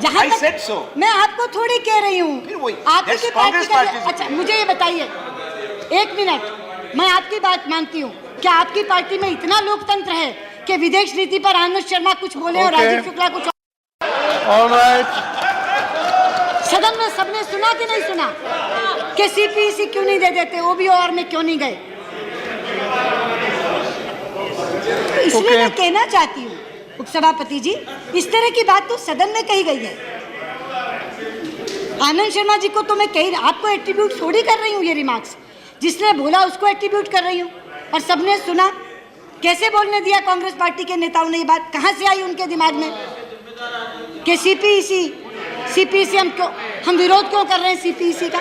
जहाँ I said so. मैं आपको थोड़ी कह रही हूँ, आपकी That's पार्टी Congress का। party's अच्छा, मुझे ये बताइए, 1 मिनट, मैं आपकी बात मानती हूँ, क्या आपकी पार्टी में इतना लोकतंत्र है कि विदेश नीति पर आनंद शर्मा कुछ बोले और Okay. राजीव शुक्ला कुछ? All right. सदन में सबने सुना कि नहीं सुना कि CPEC क्यों नहीं दे देते, OBOR में क्यों नहीं गए? तो इसलिए मैं कहना चाहती हूँ उपसभापति जी, इस तरह की बात तो सदन में कही गई है। आनंद शर्मा जी को तो मैं आपको एट्रीब्यूट थोड़ी कर रही हूँ, ये रिमार्क्स जिसने बोला उसको एट्रीब्यूट कर रही हूँ, और सबने सुना। कैसे बोलने दिया कांग्रेस पार्टी के नेताओं ने? ये बात कहाँ से आई उनके दिमाग में कि CPEC हम विरोध क्यों कर रहे हैं CPEC का?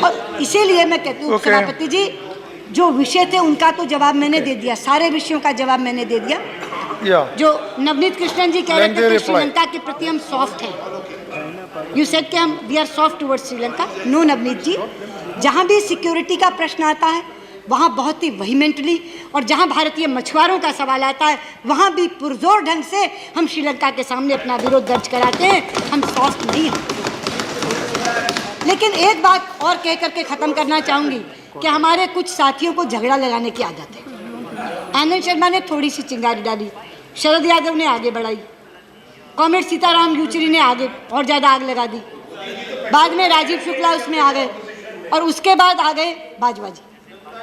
और इसीलिए मैं कहती हूँ सभापति जी, जो विषय थे उनका तो जवाब मैंने दे दिया, सारे विषयों का जवाब मैंने दे दिया। जो नवनीत कृष्णन जी कह रहे थे कि श्रीलंका के प्रति हम सॉफ्ट हैं, यू सेड कि we are soft towards Sri Lanka. No Navneet ji, जहाँ भी सिक्योरिटी का प्रश्न आता है वहाँ बहुत ही वहीमेंटली, और जहाँ भारतीय मछुआरों का सवाल आता है वहाँ भी पुरजोर ढंग से हम श्रीलंका के सामने अपना विरोध दर्ज कराते हैं। हम सॉफ्ट नहीं हैं। लेकिन एक बात और कह करके ख़त्म करना चाहूँगी कि हमारे कुछ साथियों को झगड़ा लगाने की आदत है। आनंद शर्मा ने थोड़ी सी चिंगारी डाली, शरद यादव ने आगे बढ़ाई, कॉमरेड सीताराम येचुरी ने आगे और ज़्यादा आग लगा दी, बाद में राजीव शुक्ला उसमें आ गए, और उसके बाद आ गए बाजवाजी।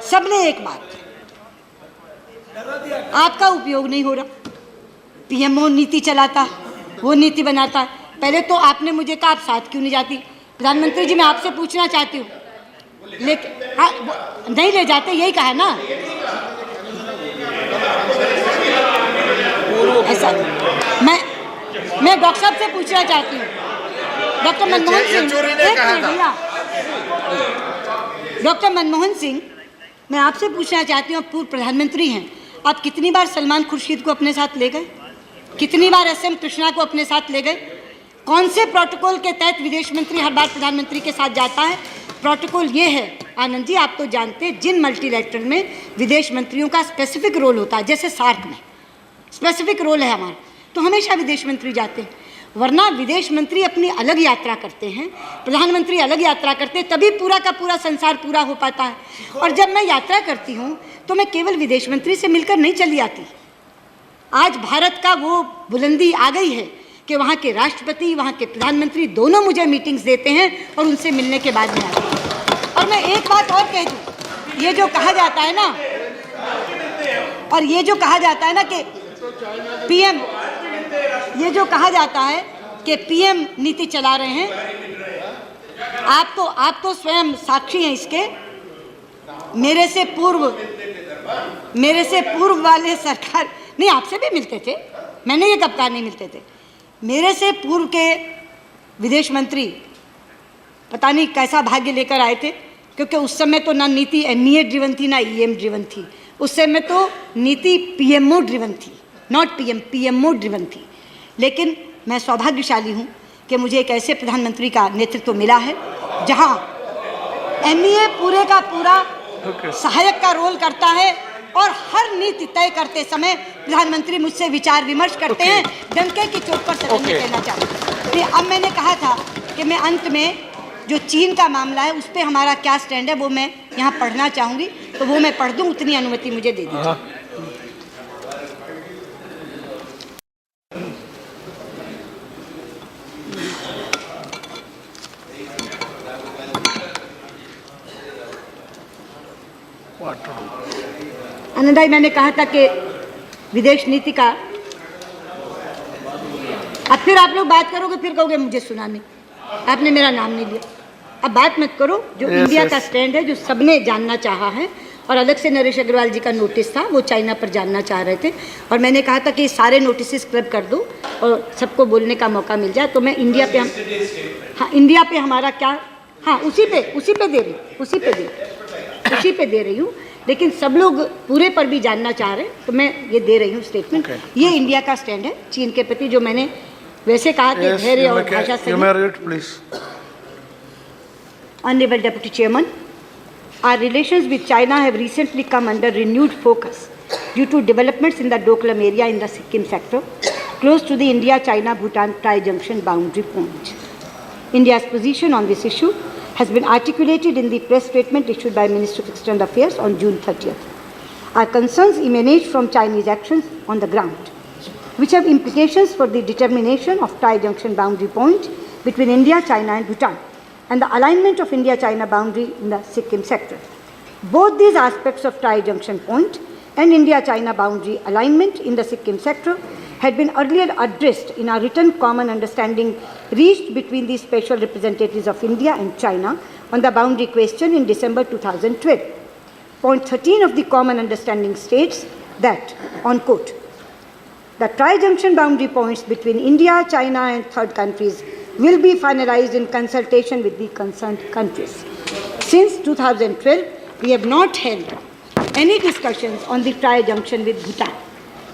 सबने एक बात, आपका उपयोग नहीं हो रहा, पीएमओ नीति चलाता, वो नीति बनाता। पहले तो आपने मुझे कहा आप साथ क्यों नहीं जाती। प्रधानमंत्री जी, मैं आपसे पूछना चाहती हूँ, लेकिन हाँ, नहीं ले जाते, यही कहा ना। ऐसा मैं डॉक्टर साहब से पूछना चाहती हूँ, डॉक्टर मनमोहन सिंह, एक मिनट भैया, डॉक्टर मनमोहन सिंह, मैं आपसे पूछना चाहती हूँ, आप पूर्व प्रधानमंत्री हैं, आप कितनी बार सलमान खुर्शीद को अपने साथ ले गए, कितनी बार SM कृष्णा को अपने साथ ले गए? कौन से प्रोटोकॉल के तहत विदेश मंत्री हर बार प्रधानमंत्री के साथ जाता है? प्रोटोकॉल ये है, आनंद जी आप तो जानते हैं, जिन मल्टीलैटरल में विदेश मंत्रियों का स्पेसिफिक रोल होता है, जैसे सार्क में स्पेसिफिक रोल है हमारा, तो हमेशा विदेश मंत्री जाते हैं। वरना विदेश मंत्री अपनी अलग यात्रा करते हैं, प्रधानमंत्री अलग यात्रा करते हैं, तभी पूरा का पूरा संसार पूरा हो पाता है। और जब मैं यात्रा करती हूँ तो मैं केवल विदेश मंत्री से मिलकर नहीं चली आती। आज भारत का वो बुलंदी आ गई है कि वहाँ के राष्ट्रपति, वहाँ के प्रधानमंत्री दोनों मुझे मीटिंग्स देते हैं और उनसे मिलने के बाद में आते हैं। और मैं एक बात और कह दूँ, ये जो कहा जाता है ना, और ये जो कहा जाता है ना कि PM, ये जो कहा जाता है कि PM नीति चला रहे हैं, आप तो स्वयं साक्षी हैं इसके। मेरे से पूर्व वाले सरकार नहीं, आपसे भी मिलते थे, मैंने ये कब कहा नहीं मिलते थे। मेरे से पूर्व के विदेश मंत्री पता नहीं कैसा भाग्य लेकर आए थे, क्योंकि उस समय तो ना नीति MEA ड्रिवन थी ना EM ड्रिवन थी, उस समय तो नीति PMO ड्रिवन थी, नॉट PM, PMO ड्रिवन थी। लेकिन मैं सौभाग्यशाली हूँ कि मुझे एक ऐसे प्रधानमंत्री का नेतृत्व मिला है जहाँ MEA पूरे का पूरा सहायक का रोल करता है, और हर नीति तय करते समय प्रधानमंत्री मुझसे विचार विमर्श करते हैं। डंके की चोट पर सदन में कहना चाहूँगी। अब मैंने कहा था कि मैं अंत में जो चीन का मामला है उस पर हमारा क्या स्टैंड है वो मैं यहाँ पढ़ना चाहूँगी, तो वो मैं पढ़ दूँ, उतनी अनुमति मुझे दे दीजिए। आनंद भाई, मैंने कहा था कि विदेश नीति का, अब फिर आप लोग बात करोगे, फिर कहोगे मुझे सुना नहीं, आपने मेरा नाम नहीं लिया। अब बात मत करो, जो इंडिया का स्टैंड है, जो सबने जानना चाहा है, और अलग से नरेश अग्रवाल जी का नोटिस था, वो चाइना पर जानना चाह रहे थे, और मैंने कहा था कि सारे नोटिस क्लब कर दो और सबको बोलने का मौका मिल जाए। तो मैं इंडिया पे इंडिया पे हमारा क्या, हाँ उसी पे दे रही हूँ, लेकिन सब लोग पूरे पर भी जानना चाह रहे हैं, तो मैं ये दे रही हूँ स्टेटमेंट। ये इंडिया का स्टैंड है चीन के प्रति, जो मैंने वैसे कहा कि धैर्य और भाषा से। Honorable Deputy Chairman, our relations with China have recently come under renewed focus due to developments in the Doklam area in the Sikkim sector, close to the India-China-Bhutan tri-junction boundary point. India's position on this issue has been articulated in the press statement issued by Ministry of External Affairs on June 30th. Our concerns emanate from Chinese actions on the ground, which have implications for the determination of tri-junction boundary point between India, China and Bhutan, and the alignment of India-China boundary in the Sikkim sector. Both these aspects of tri-junction point and India-China boundary alignment in the Sikkim sector had been earlier addressed in a written common understanding reached between the special representatives of India and China on the boundary question in December 2012. Point 13 of the common understanding states that, on quote, the tri-junction boundary points between India, China and third countries will be finalized in consultation with the concerned countries. Since 2012, we have not held any discussions on the tri-junction with Bhutan.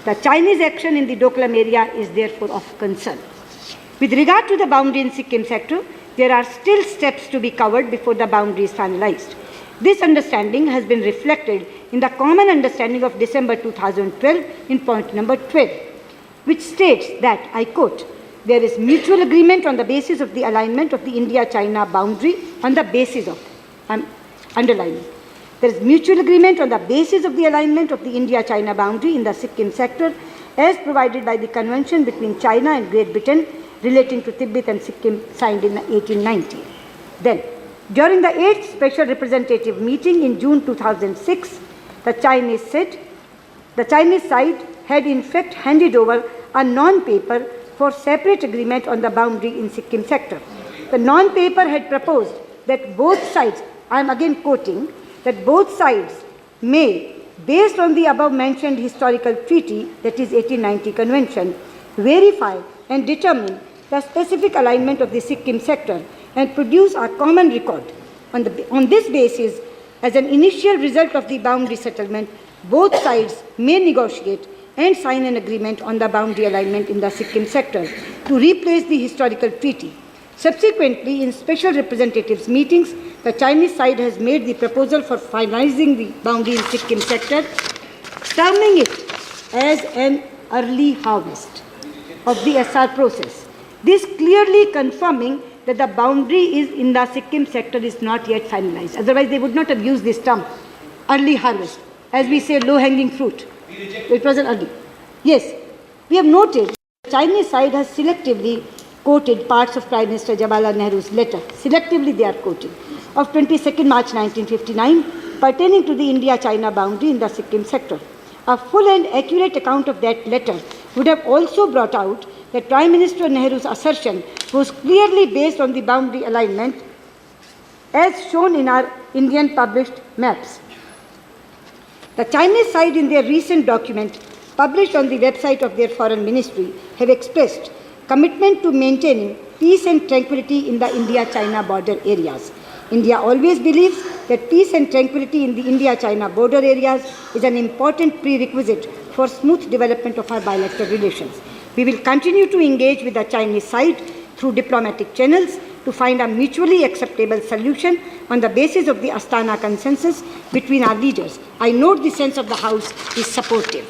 The Chinese action in the Doklam area is therefore of concern. With regard to the boundary in Sikkim sector, there are still steps to be covered before the boundary is finalized. This understanding has been reflected in the Common Understanding of December 2012 in point number 12, which states that, I quote, "There is mutual agreement on the basis of the alignment of the India-China boundary on the basis of," I'm underlining, "there is mutual agreement on the basis of the alignment of the India-China boundary in the Sikkim sector as provided by the Convention between China and Great Britain relating to Tibet and Sikkim signed in 1890. Then, during the 8th Special Representative meeting in June 2006, the Chinese side had in fact handed over a non-paper for separate agreement on the boundary in Sikkim sector. The non-paper had proposed that both sides, I am again quoting, that both sides may, based on the above mentioned historical treaty, that is 1890 Convention, verify and determine the specific alignment of the Sikkim sector and produce a common record. On this basis, as an initial result of the boundary settlement, both sides may negotiate and sign an agreement on the boundary alignment in the Sikkim sector to replace the historical treaty. Subsequently, in special representatives meetings, the Chinese side has made the proposal for finalizing the boundary in Sikkim sector, terming it as an early harvest of the SR process. This clearly confirming that the boundary is in the Sikkim sector is not yet finalized. Otherwise, they would not have used this term, early harvest. As we say, low-hanging fruit. It was an early. Yes, we have noted the Chinese side has selectively quoted parts of Prime Minister Jawaharlal Nehru's letter, selectively they are quoting, of 22nd March 1959 pertaining to the India-China boundary in the Sikkim sector. A full and accurate account of that letter would have also brought out that Prime Minister Nehru's assertion was clearly based on the boundary alignment as shown in our Indian published maps. The Chinese side in their recent document published on the website of their foreign ministry have expressed commitment to maintaining peace and tranquility in the India-China border areas. India always believes that peace and tranquility in the India-China border areas is an important prerequisite for smooth development of our bilateral relations. We will continue to engage with the Chinese side through diplomatic channels to find a mutually acceptable solution on the basis of the Astana consensus between our leaders. I note the sense of the House is supportive.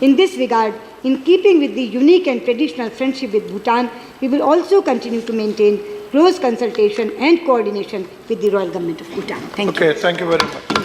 In this regard, in keeping with the unique and traditional friendship with Bhutan, we will also continue to maintain close consultation and coordination with the Royal Government of Bhutan. Thank you. Okay, thank you very much.